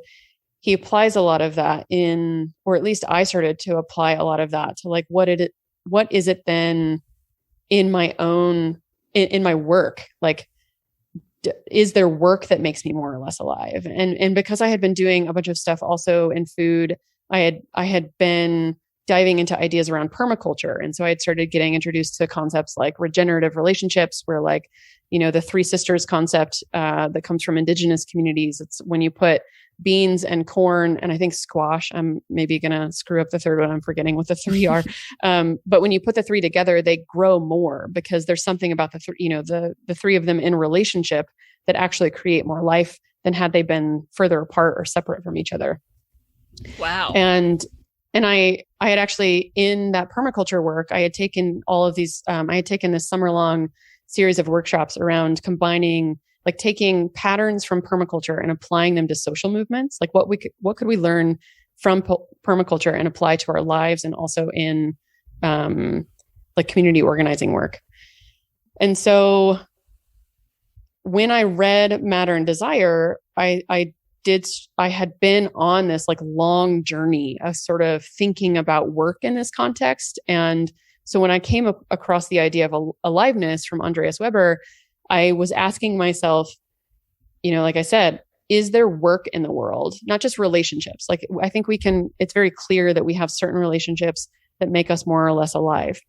he applies a lot of that or at least I started to apply a lot of that to like, what is it then in my own, in my work? Like, is there work that makes me more or less alive? And because I had been doing a bunch of stuff also in food, I had been diving into ideas around permaculture. And so I had started getting introduced to concepts like regenerative relationships, where like, the three sisters concept that comes from indigenous communities. It's when you put beans and corn and I think squash, I'm maybe going to screw up the third one. I'm forgetting what the three are. But when you put the three together, they grow more because there's something about the three of them in relationship that actually create more life than had they been further apart or separate from each other. Wow. And I had actually, in that permaculture work, I had taken all of these, I had taken this summer-long series of workshops around combining, like taking patterns from permaculture and applying them to social movements. Like what could we learn from permaculture and apply to our lives and also in like community organizing work. And so when I read Matter and Desire, I I had been on this like long journey of sort of thinking about work in this context. And so when I came across the idea of aliveness from Andreas Weber, I was asking myself, like I said, is there work in the world? Not just relationships. Like I think it's very clear that we have certain relationships that make us more or less alive.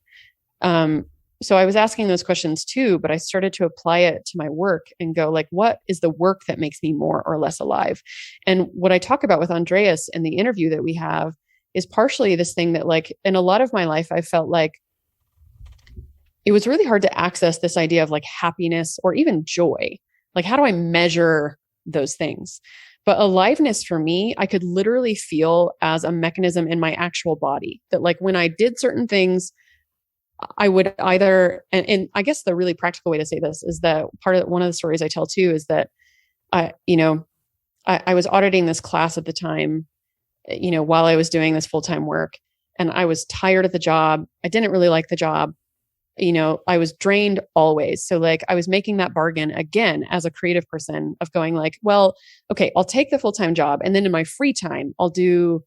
So I was asking those questions too, but I started to apply it to my work and go like, what is the work that makes me more or less alive? And what I talk about with Andreas in the interview that we have is partially this thing that like, in a lot of my life, I felt like it was really hard to access this idea of like happiness or even joy. Like, how do I measure those things? But aliveness for me, I could literally feel as a mechanism in my actual body that like when I did certain things, I would either, and I guess the really practical way to say this is that one of the stories I tell too is that I was auditing this class at the time, while I was doing this full-time work, and I was tired of the job. I didn't really like the job. I was drained always. So like I was making that bargain again as a creative person of going like, well, okay, I'll take the full-time job. And then in my free time, I'll do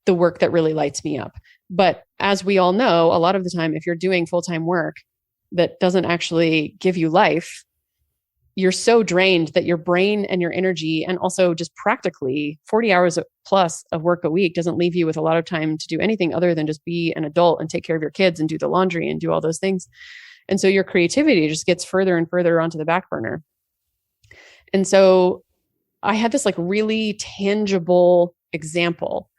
the work that really lights me up. But as we all know, a lot of the time, if you're doing full-time work that doesn't actually give you life, you're so drained that your brain and your energy, and also just practically 40 hours plus of work a week doesn't leave you with a lot of time to do anything other than just be an adult and take care of your kids and do the laundry and do all those things. And so your creativity just gets further and further onto the back burner. And so I had this like really tangible example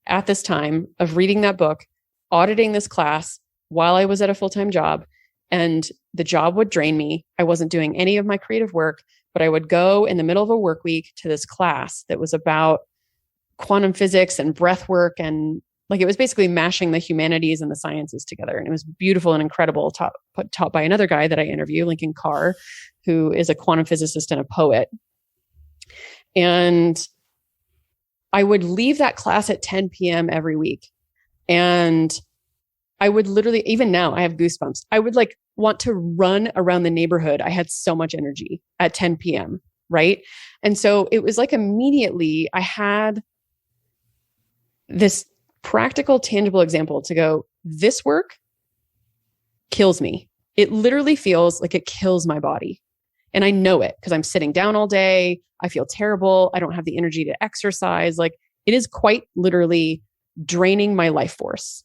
at this time of reading that book, auditing this class while I was at a full-time job, and the job would drain me. I wasn't doing any of my creative work, but I would go in the middle of a work week to this class that was about quantum physics and breath work. And like, it was basically mashing the humanities and the sciences together. And it was beautiful and incredible, taught by another guy that I interview, Lincoln Carr, who is a quantum physicist and a poet. And I would leave that class at 10 p.m. every week. And I would literally, even now I have goosebumps. I would like want to run around the neighborhood. I had so much energy at 10 p.m. Right. And so it was like immediately I had this practical, tangible example to go, this work kills me. It literally feels like it kills my body. And I know it because I'm sitting down all day. I feel terrible. I don't have the energy to exercise. Like it is quite literally draining my life force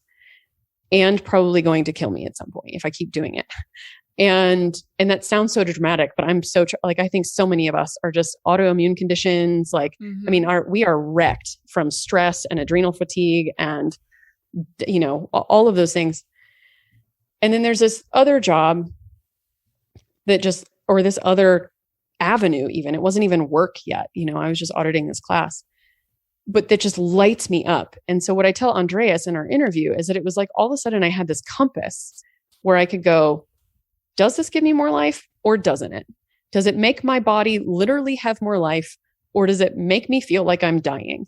and probably going to kill me at some point if I keep doing it. And that sounds so dramatic, but I'm so like, I think so many of us are just autoimmune conditions. Like, I mean, we are wrecked from stress and adrenal fatigue and, all of those things. And then there's this other job that or this other avenue, even, it wasn't even work yet. I was just auditing this class, but that just lights me up. And so what I tell Andreas in our interview is that it was like, all of a sudden I had this compass where I could go, does this give me more life or doesn't it? Does it make my body literally have more life, or does it make me feel like I'm dying?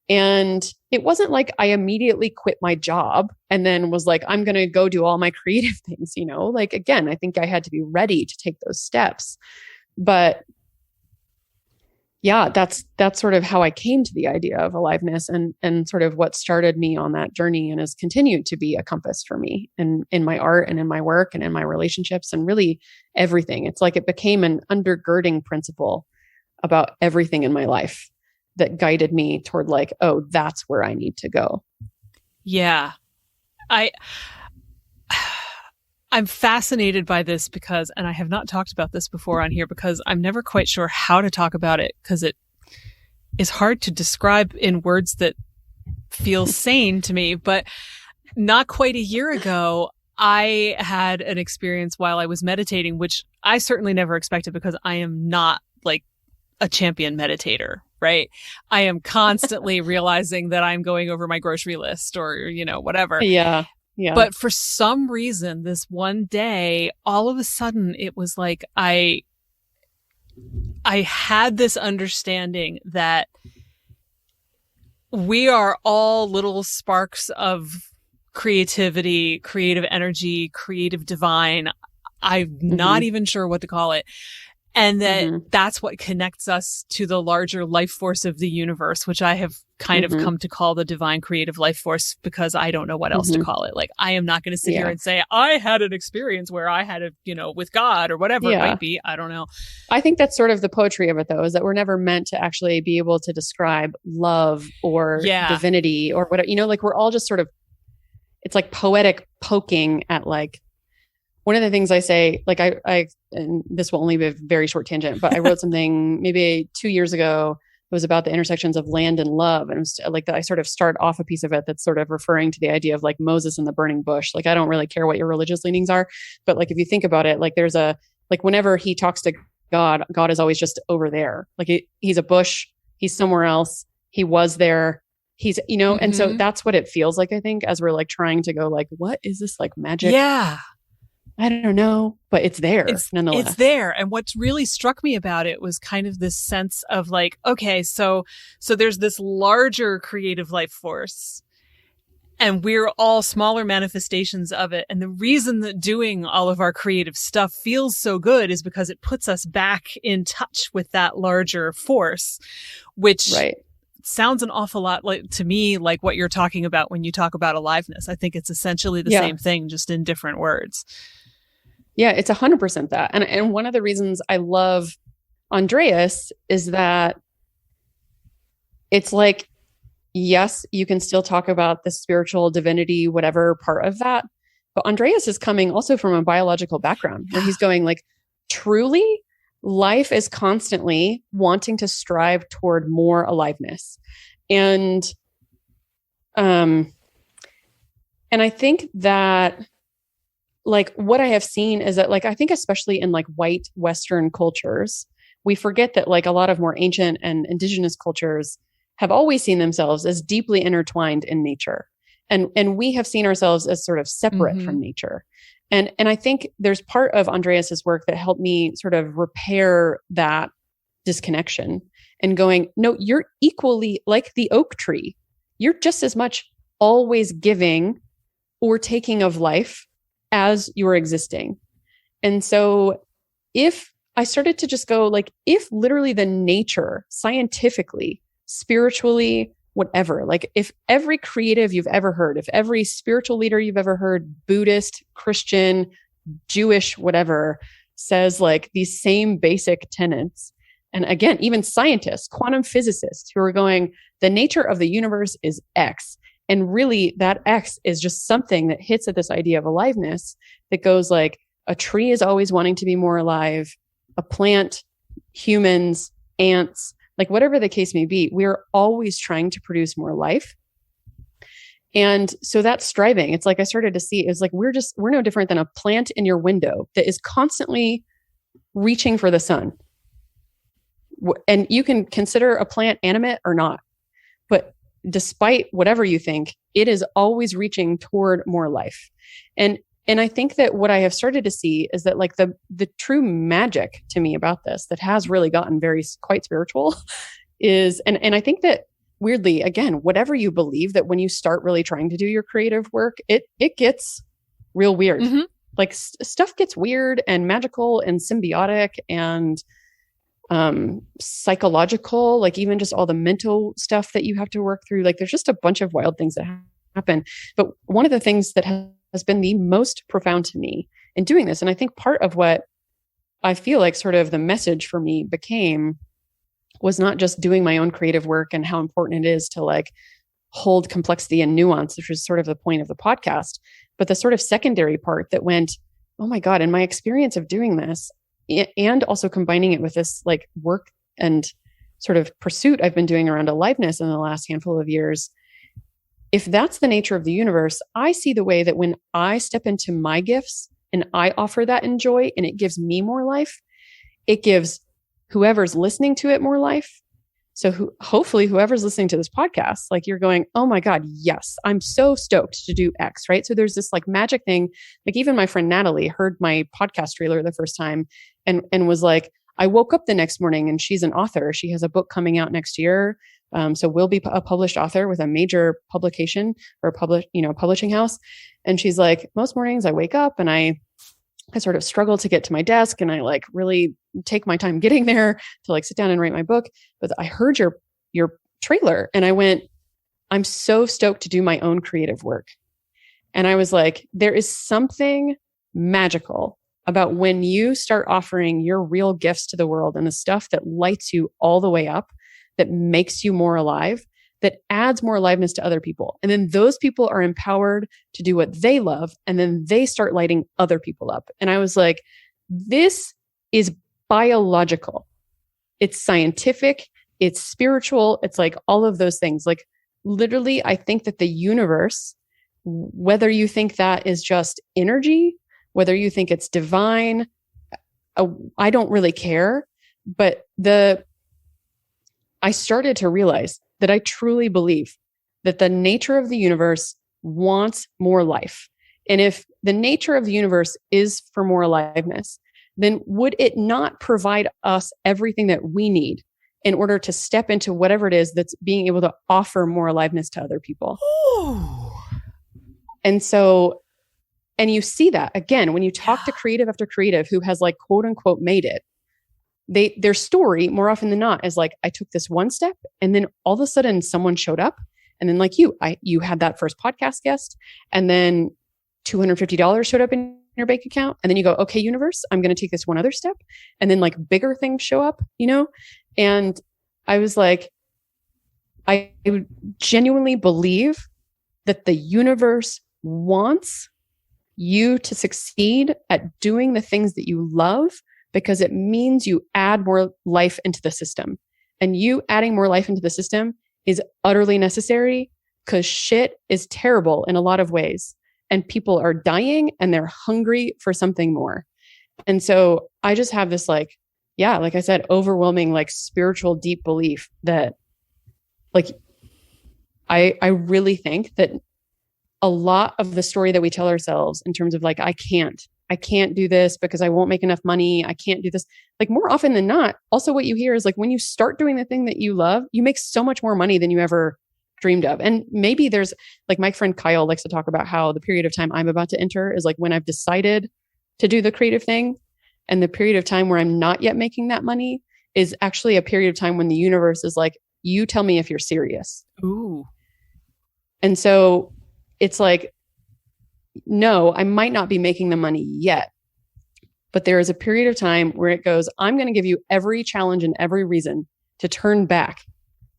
And it wasn't like I immediately quit my job and then was like, I'm going to go do all my creative things, like, again, I think I had to be ready to take those steps. But yeah, that's sort of how I came to the idea of aliveness and sort of what started me on that journey and has continued to be a compass for me in my art and in my work and in my relationships and really everything. It's like it became an undergirding principle about everything in my life that guided me toward like, oh, that's where I need to go. Yeah. I'm fascinated by this because, and I have not talked about this before on here because I'm never quite sure how to talk about it because it is hard to describe in words that feel sane to me. But not quite a year ago, I had an experience while I was meditating, which I certainly never expected because I am not like a champion meditator, right? I am constantly realizing that I'm going over my grocery list or, whatever. Yeah. Yeah. But for some reason, this one day, all of a sudden, it was like I had this understanding that we are all little sparks of creativity, creative energy, creative divine. I'm not even sure what to call it. And that's what connects us to the larger life force of the universe, which I have kind of come to call the divine creative life force, because I don't know what else to call it. Like, I am not going to sit here and say, I had an experience where I had with God or whatever it might be. I don't know. I think that's sort of the poetry of it, though, is that we're never meant to actually be able to describe love or divinity or whatever, like we're all just sort of, it's like poetic poking at like, one of the things I say, like I, and this will only be a very short tangent, but I wrote something maybe 2 years ago. It was about the intersections of land and love. And it was like I sort of start off a piece of it that's sort of referring to the idea of like Moses and the burning bush. Like, I don't really care what your religious leanings are, but like, if you think about it, like there's like whenever he talks to God, God is always just over there. Like he's a bush, he's somewhere else. He was there. He's, and so that's what it feels like, I think, as we're like trying to go like, what is this like magic? Yeah. I don't know, but it's there nonetheless. It's there. And what really struck me about it was kind of this sense of like, okay, so there's this larger creative life force, and we're all smaller manifestations of it. And the reason that doing all of our creative stuff feels so good is because it puts us back in touch with that larger force, which sounds an awful lot like to me, like what you're talking about when you talk about aliveness. I think it's essentially the same thing, just in different words. Yeah, it's 100% that. And one of the reasons I love Andreas is that it's like, yes, you can still talk about the spiritual divinity, whatever part of that. But Andreas is coming also from a biological background where he's going like, truly, life is constantly wanting to strive toward more aliveness. And I think that like what I have seen is that like, I think especially in like white Western cultures, we forget that like a lot of more ancient and indigenous cultures have always seen themselves as deeply intertwined in nature. And we have seen ourselves as sort of separate from nature. And I think there's part of Andreas's work that helped me sort of repair that disconnection and going, no, you're equally like the oak tree. You're just as much always giving or taking of life as you're existing. And so if I started to just go like, if literally the nature, scientifically, spiritually, whatever, like if every creative you've ever heard, if every spiritual leader you've ever heard, Buddhist, Christian, Jewish, whatever, says like these same basic tenets. And again, even scientists, quantum physicists who are going, the nature of the universe is X. And really that X is just something that hits at this idea of aliveness that goes like, a tree is always wanting to be more alive, a plant, humans, ants, like whatever the case may be, we're always trying to produce more life. And so that's striving. It's like I started to see is like, we're no different than a plant in your window that is constantly reaching for the sun. And you can consider a plant animate or not, but despite whatever you think, it is always reaching toward more life. And I think that what I have started to see is that like the true magic to me about this that has really gotten quite spiritual is, and I think that weirdly, again, whatever you believe, that when you start really trying to do your creative work, it gets real weird. Like stuff gets weird and magical and symbiotic and psychological, like even just all the mental stuff that you have to work through. Like there's just a bunch of wild things that happen. But one of the things that has been the most profound to me in doing this, and I think part of what I feel like sort of the message for me became was not just doing my own creative work and how important it is to like hold complexity and nuance, which is sort of the point of the podcast, but the sort of secondary part that went, oh my God, in my experience of doing this, and also combining it with this like work and sort of pursuit I've been doing around aliveness in the last handful of years. If that's the nature of the universe, I see the way that when I step into my gifts and I offer that in joy and it gives me more life, it gives whoever's listening to it more life. So hopefully whoever's listening to this podcast, like you're going, oh my God, yes, I'm so stoked to do X, right? So there's this like magic thing. Like even my friend Natalie heard my podcast trailer the first time and was like, I woke up the next morning and she's an author. She has a book coming out next year. So we'll be a published author with a major publication or publishing house. And she's like, most mornings I wake up and I sort of struggle to get to my desk and I like really take my time getting there to like sit down and write my book. But I heard your trailer and I went, I'm so stoked to do my own creative work. And I was like, there is something magical about when you start offering your real gifts to the world and the stuff that lights you all the way up, that makes you more alive, that adds more aliveness to other people. And then those people are empowered to do what they love. And then they start lighting other people up. And I was like, this is biological. It's scientific. It's spiritual. It's like all of those things. Like literally, I think that the universe, whether you think that is just energy, whether you think it's divine, I don't really care. But I started to realize that I truly believe that the nature of the universe wants more life. And if the nature of the universe is for more aliveness, then would it not provide us everything that we need in order to step into whatever it is that's being able to offer more aliveness to other people? Ooh. And so, and you see that again, when you talk to creative after creative who has like, quote unquote, made it, their story more often than not is like, I took this one step and then all of a sudden someone showed up. And then like you had that first podcast guest and then $250 showed up in your bank account. And then you go, okay, universe, I'm going to take this one other step. And then like bigger things show up, you know? And I was like, I genuinely believe that the universe wants you to succeed at doing the things that you love because it means you add more life into the system. And you adding more life into the system is utterly necessary because shit is terrible in a lot of ways. And people are dying and they're hungry for something more. And so I just have this like, yeah, like I said, overwhelming, like spiritual, deep belief that like, I really think that a lot of the story that we tell ourselves in terms of like, I can't do this because I won't make enough money. I can't do this. Like more often than not, also what you hear is like, when you start doing the thing that you love, you make so much more money than you ever dreamed of. And maybe there's like my friend Kyle likes to talk about how the period of time I'm about to enter is like when I've decided to do the creative thing. And the period of time where I'm not yet making that money is actually a period of time when the universe is like, you tell me if you're serious. Ooh. And so it's like, no, I might not be making the money yet, but there is a period of time where it goes, I'm going to give you every challenge and every reason to turn back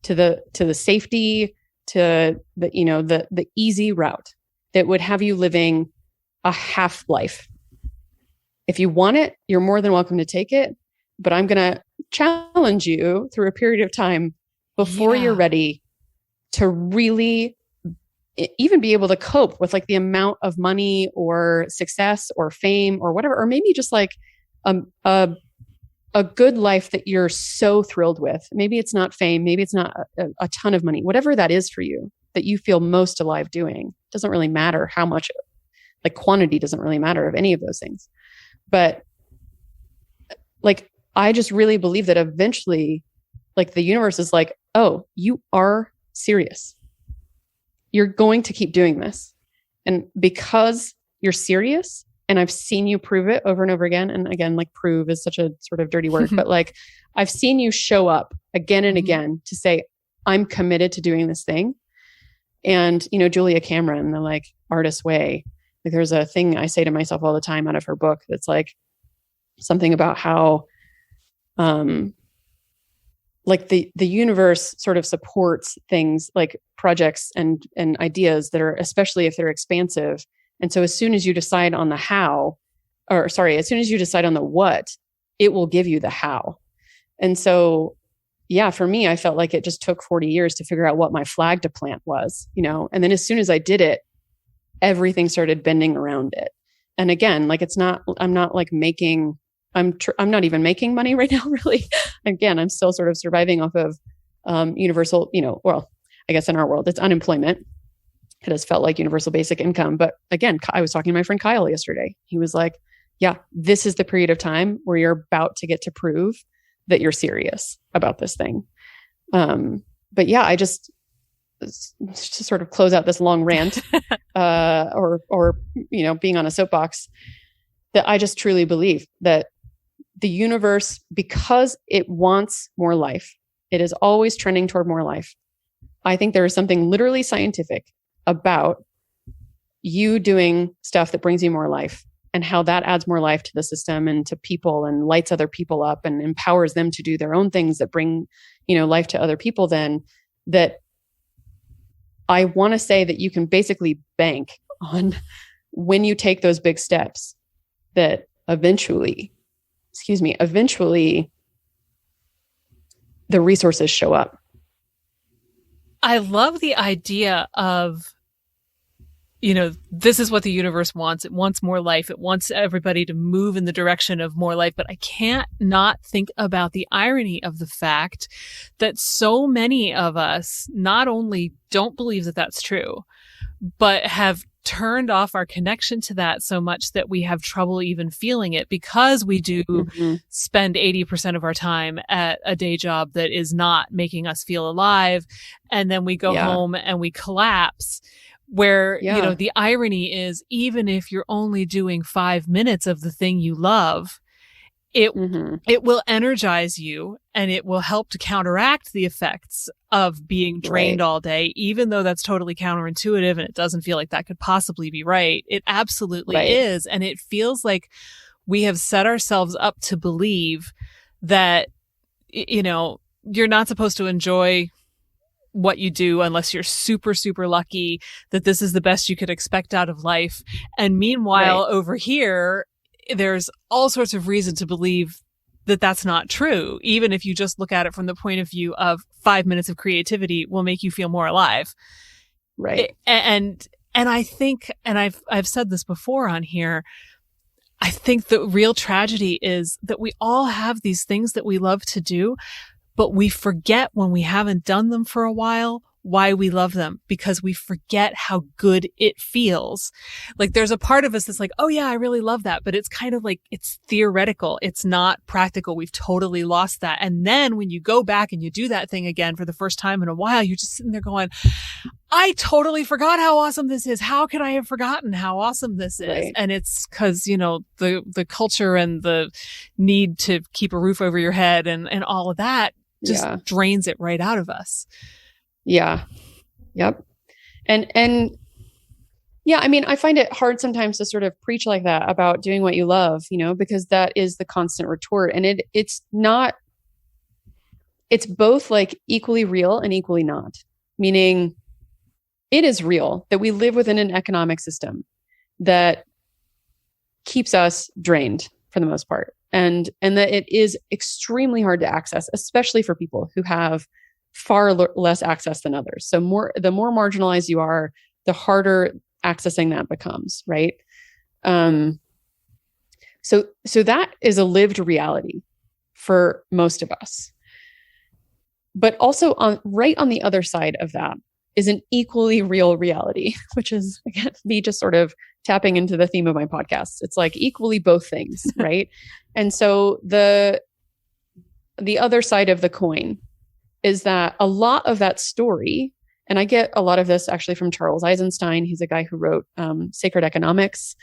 to the safety, to the easy route that would have you living a half life. If you want it, you're more than welcome to take it, but I'm going to challenge you through a period of time before you're ready to really even be able to cope with like the amount of money or success or fame or whatever, or maybe just like a good life that you're so thrilled with. Maybe it's not fame, maybe it's not a ton of money, whatever that is for you that you feel most alive doing. Doesn't really matter how much, like quantity doesn't really matter of any of those things. But like, I just really believe that eventually like the universe is like, oh, you are serious. You're going to keep doing this. And because you're serious, and I've seen you prove it over and over again. And again, like prove is such a sort of dirty word, but like I've seen you show up again and again to say, I'm committed to doing this thing. And, you know, Julia Cameron, the like artist way, like there's a thing I say to myself all the time out of her book that's like something about how, like the universe sort of supports things like projects and ideas that are, especially if they're expansive. And so as soon as you decide on the how, as soon as you decide on the what, it will give you the how. And so, yeah, for me, I felt like it just took 40 years to figure out what my flag to plant was, you know, and then as soon as I did it, everything started bending around it. And again, like I'm not even making money right now, really. Again, I'm still sort of surviving off of universal, you know, well, I guess in our world, it's unemployment. It has felt like universal basic income. But again, I was talking to my friend Kyle yesterday. He was like, yeah, this is the period of time where you're about to get to prove that you're serious about this thing. But yeah, I just to sort of close out this long rant or, you know, being on a soapbox, that I just truly believe that the universe, because it wants more life, it is always trending toward more life. I think there is something literally scientific about you doing stuff that brings you more life, and how that adds more life to the system and to people and lights other people up and empowers them to do their own things that bring, life to other people. Then that I want to say that you can basically bank on, when you take those big steps, that eventually the resources show up. I love the idea of, this is what the universe wants. It wants more life. It wants everybody to move in the direction of more life. But I can't not think about the irony of the fact that so many of us not only don't believe that that's true, but have turned off our connection to that so much that we have trouble even feeling it, because we do spend 80% of our time at a day job that is not making us feel alive. And then we go home and we collapse. Where, the irony is, even if you're only doing 5 minutes of the thing you love, it will energize you, and it will help to counteract the effects of being drained all day, even though that's totally counterintuitive and it doesn't feel like that could possibly be right. It absolutely is. And it feels like we have set ourselves up to believe that, you're not supposed to enjoy what you do unless you're super, super lucky, that this is the best you could expect out of life. And meanwhile, over here, there's all sorts of reason to believe that that's not true. Even if you just look at it from the point of view of 5 minutes of creativity will make you feel more alive. Right. And I think, and I've said this before on here, I think the real tragedy is that we all have these things that we love to do, but we forget, when we haven't done them for a while, why we love them, because we forget how good it feels. Like, there's a part of us that's like, oh yeah, I really love that. But it's kind of like, it's theoretical. It's not practical. We've totally lost that. And then when you go back and you do that thing again for the first time in a while, you're just sitting there going, I totally forgot how awesome this is. How could I have forgotten how awesome this is? Right. And it's because, the culture and the need to keep a roof over your head and all of that just drains it right out of us. Yeah. Yep. And yeah, I mean, I find it hard sometimes to sort of preach like that about doing what you love, because that is the constant retort. And it's both like equally real and equally not, meaning it is real that we live within an economic system that keeps us drained for the most part. And that it is extremely hard to access, especially for people who have far less access than others. So the more marginalized you are, the harder accessing that becomes, right? So that is a lived reality for most of us. But also right on the other side of that is an equally real reality, which is, again, me just sort of tapping into the theme of my podcast. It's like equally both things, right? And so the other side of the coin is that a lot of that story, and I get a lot of this actually from Charles Eisenstein. He's a guy who wrote Sacred Economics,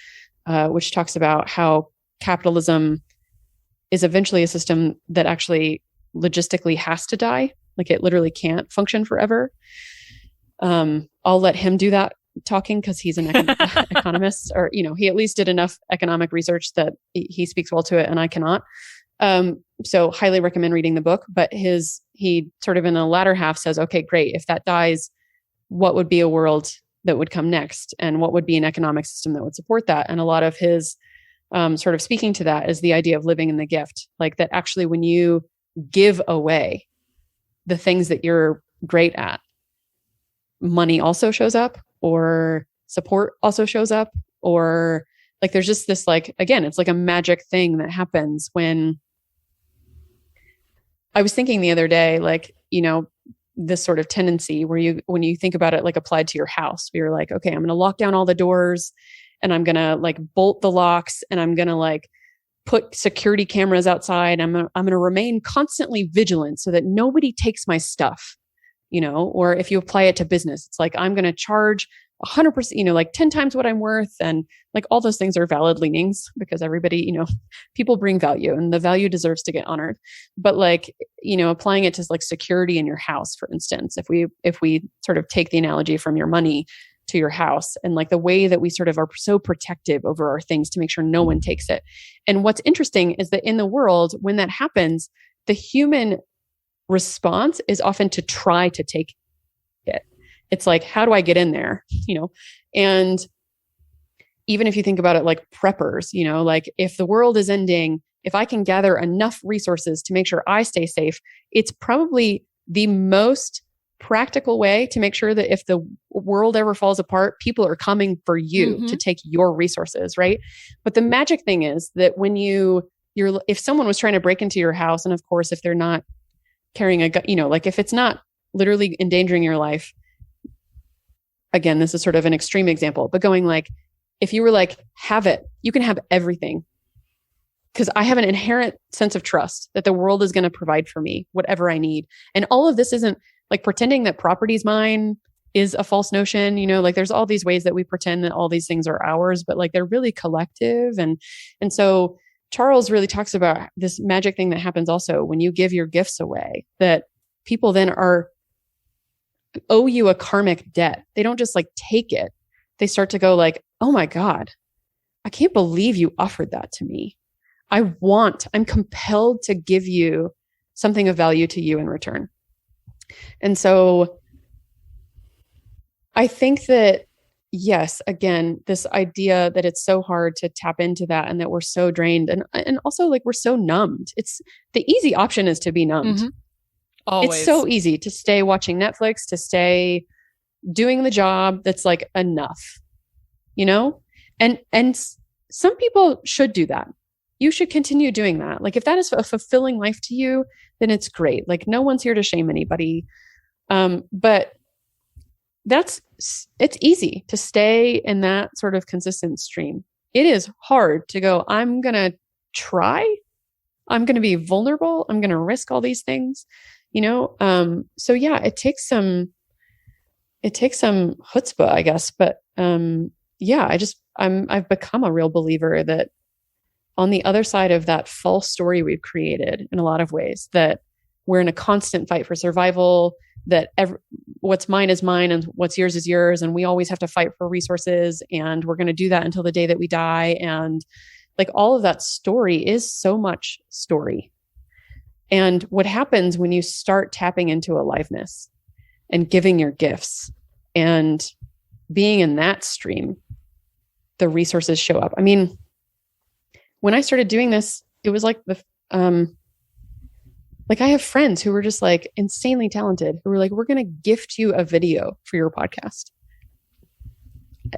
which talks about how capitalism is eventually a system that actually logistically has to die. Like, it literally can't function forever. I'll let him do that talking because he's an economist, or, he at least did enough economic research that he speaks well to it and I cannot. So highly recommend reading the book, but he sort of in the latter half says, okay, great. If that dies, what would be a world that would come next? And what would be an economic system that would support that? And a lot of his sort of speaking to that is the idea of living in the gift. Like, that actually, when you give away the things that you're great at, money also shows up, or support also shows up, or like, there's just this, like, again, it's like a magic thing that happens when I was thinking the other day, like, this sort of tendency where when you think about it, like applied to your house, where you're like, okay, I'm going to lock down all the doors and I'm going to like bolt the locks and I'm going to like put security cameras outside. I'm going to remain constantly vigilant so that nobody takes my stuff, or if you apply it to business, it's like, I'm going to charge 100%, like 10 times what I'm worth. And like all those things are valid leanings because everybody, people bring value and the value deserves to get honored. But like, applying it to like security in your house, for instance, if we sort of take the analogy from your money to your house and like the way that we sort of are so protective over our things to make sure no one takes it. And what's interesting is that in the world, when that happens, the human response is often to try to take it. It's like, how do I get in there? And even if you think about it like preppers, like if the world is ending, if I can gather enough resources to make sure I stay safe, it's probably the most practical way to make sure that if the world ever falls apart, people are coming for you to take your resources, right? But the magic thing is that when if someone was trying to break into your house, and of course, if they're not carrying a gun, like if it's not literally endangering your life, again, this is sort of an extreme example, but going like, if you were like, have it, you can have everything. Because I have an inherent sense of trust that the world is going to provide for me whatever I need. And all of this isn't like pretending that property is mine is a false notion. Like there's all these ways that we pretend that all these things are ours, but like they're really collective. And so Charles really talks about this magic thing that happens also when you give your gifts away, that people then owe you a karmic debt. They don't just like take it. They start to go like, oh my God, I can't believe you offered that to me. I'm compelled to give you something of value to you in return. And so I think that, yes, again, this idea that it's so hard to tap into that and that we're so drained and also like we're so numbed. It's the easy option is to be numbed. Always. It's so easy to stay watching Netflix, to stay doing the job that's like enough, and some people should do that. You should continue doing that. Like if that is a fulfilling life to you, then it's great. Like no one's here to shame anybody. But it's easy to stay in that sort of consistent stream. It is hard to go, I'm going to try. I'm going to be vulnerable. I'm going to risk all these things, So yeah, it takes some chutzpah, I guess. But, yeah, I've become a real believer that on the other side of that false story we've created in a lot of ways, that we're in a constant fight for survival, that what's mine is mine and what's yours is yours. And we always have to fight for resources. And we're going to do that until the day that we die. And like all of that story is so much story. And what happens when you start tapping into aliveness and giving your gifts and being in that stream, the resources show up. I mean, when I started doing this, it was like like I have friends who were just like insanely talented who were like, we're going to gift you a video for your podcast.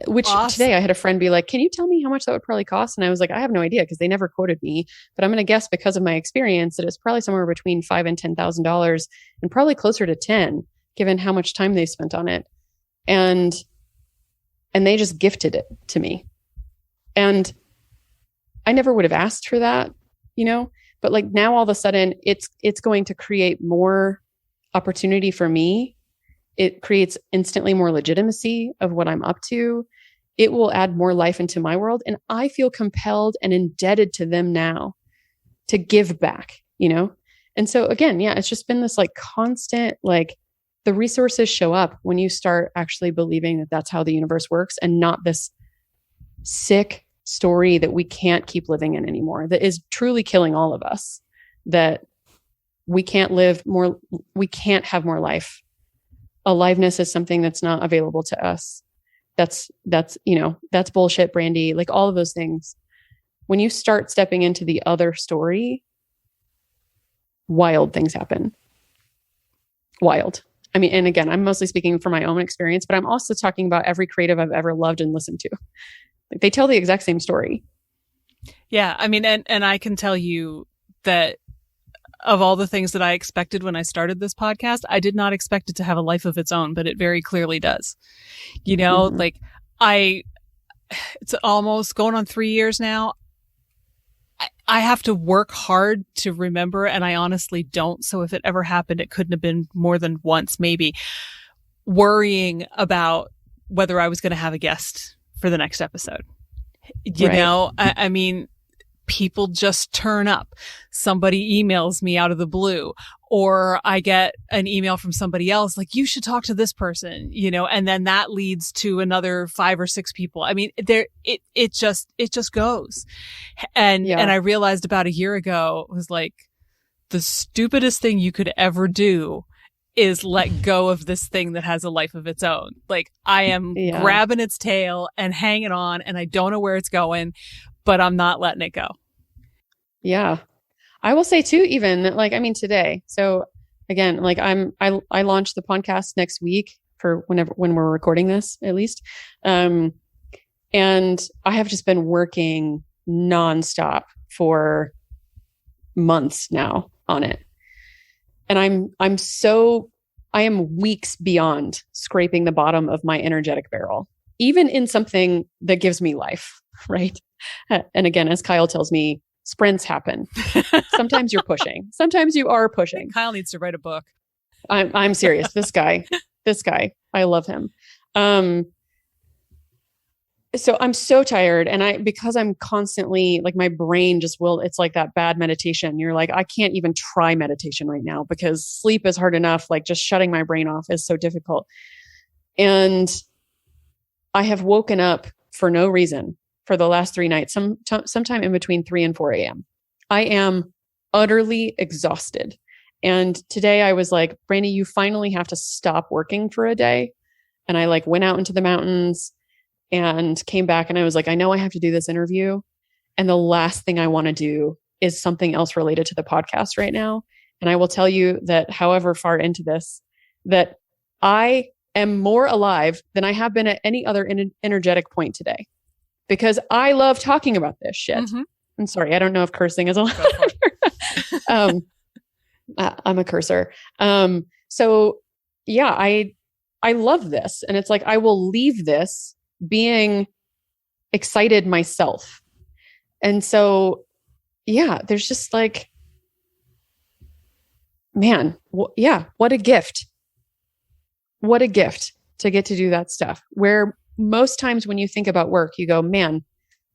Which awesome. Today I had a friend be like, can you tell me how much that would probably cost? And I was like, I have no idea because they never quoted me, but I'm going to guess because of my experience that it's probably somewhere between $5,000 and $10,000 and probably closer to 10, given how much time they spent on it. And they just gifted it to me. And I never would have asked for that, but like now all of a sudden it's going to create more opportunity for me. It creates instantly more legitimacy of what I'm up to. It will add more life into my world. And I feel compelled and indebted to them now to give back, And so again, yeah, it's just been this like constant, like the resources show up when you start actually believing that that's how the universe works and not this sick story that we can't keep living in anymore, that is truly killing all of us, that we can't have more life. Aliveness is something that's not available to us. That's bullshit, Brandi, like all of those things. When you start stepping into the other story, wild things happen. Wild. I mean, and again, I'm mostly speaking from my own experience, but I'm also talking about every creative I've ever loved and listened to. Like they tell the exact same story. Yeah. I mean, and I can tell you that of all the things that I expected when I started this podcast, I did not expect it to have a life of its own, but it very clearly does. Like it's almost going on 3 years now. I have to work hard to remember, and I honestly don't. So if it ever happened, it couldn't have been more than once, maybe, worrying about whether I was going to have a guest for the next episode. You know, I mean, people just turn up. Somebody emails me out of the blue, or I get an email from somebody else like, you should talk to this person, you know, and then that leads to another 5 or 6 people. I mean, it just goes. And I realized about a year ago, it was like, the stupidest thing you could ever do is let go of this thing that has a life of its own. Like, I am grabbing its tail and hanging on, and I don't know where it's going, but I'm not letting it go. Yeah. I will say too, even like, I mean, today. So again, like I launched the podcast next week for when we're recording this, at least. And I have just been working nonstop for months now on it. And I am weeks beyond scraping the bottom of my energetic barrel, even in something that gives me life. Right. And again, as Kyle tells me, sprints happen. Sometimes you're pushing. Sometimes you are pushing. Kyle needs to write a book. I'm serious. This guy, I love him. So I'm so tired, and because I'm constantly like, my brain it's like that bad meditation. You're like, I can't even try meditation right now because sleep is hard enough. Like, just shutting my brain off is so difficult. And I have woken up for no reason for the last 3 nights, sometime in between 3 and 4 a.m. I am utterly exhausted. And today I was like, Brandi, you finally have to stop working for a day. And I like went out into the mountains and came back, and I was like, I know I have to do this interview, and the last thing I want to do is something else related to the podcast right now. And I will tell you that however far into this, that I am more alive than I have been at any other energetic point today, because I love talking about this shit. Mm-hmm. I'm sorry, I don't know if cursing is allowed. I'm a cursor. So yeah, I love this. And it's like, I will leave this being excited myself. And so, yeah, there's just like, man, what a gift. What a gift to get to do that stuff. Where most times when you think about work, you go, man,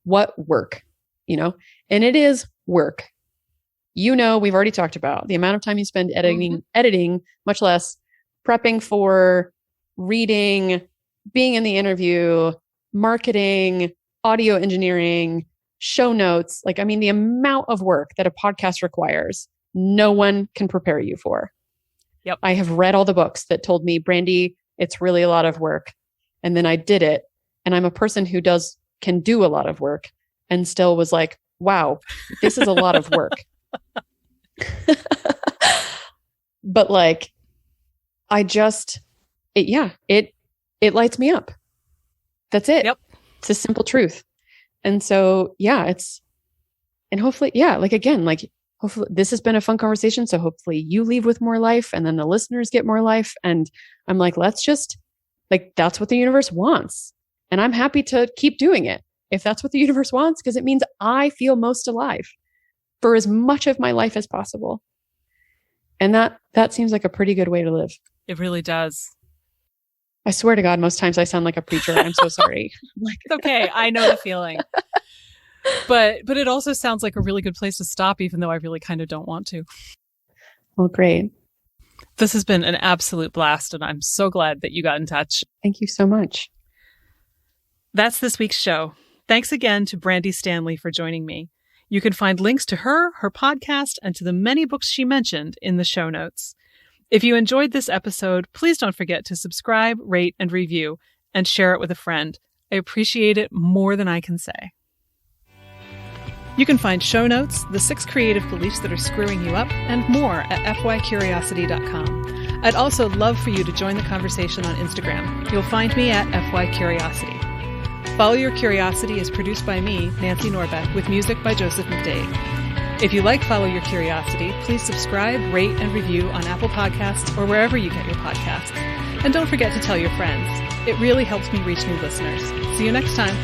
what work, you know? And it is work. You know, we've already talked about the amount of time you spend editing, much less prepping for, reading, being in the interview, marketing, audio engineering, show notes. Like, I mean, the amount of work that a podcast requires, no one can prepare you for. Yep. I have read all the books that told me, Brandi, it's really a lot of work. And then I did it. And I'm a person who can do a lot of work, and still was like, wow, this is a lot of work. But like, it lights me up. That's it. Yep. It's a simple truth. And so, yeah, and hopefully, yeah, like, again, like, hopefully this has been a fun conversation. So hopefully you leave with more life, and then the listeners get more life. And I'm like, let's just, like, that's what the universe wants. And I'm happy to keep doing it if that's what the universe wants, because it means I feel most alive for as much of my life as possible. And that seems like a pretty good way to live. It really does. I swear to God, most times I sound like a preacher. I'm so sorry. It's okay. I know the feeling. But it also sounds like a really good place to stop, even though I really kind of don't want to. Well, great. This has been an absolute blast, and I'm so glad that you got in touch. Thank you so much. That's this week's show. Thanks again to Brandi Stanley for joining me. You can find links to her podcast, and to the many books she mentioned in the show notes. If you enjoyed this episode, please don't forget to subscribe, rate, and review, and share it with a friend. I appreciate it more than I can say. You can find show notes, the 6 creative beliefs that are screwing you up, and more at fycuriosity.com. I'd also love for you to join the conversation on Instagram. You'll find me at fycuriosity. Follow Your Curiosity is produced by me, Nancy Norbeck, with music by Joseph McDade. If you like Follow Your Curiosity, please subscribe, rate, and review on Apple Podcasts or wherever you get your podcasts. And don't forget to tell your friends. It really helps me reach new listeners. See you next time.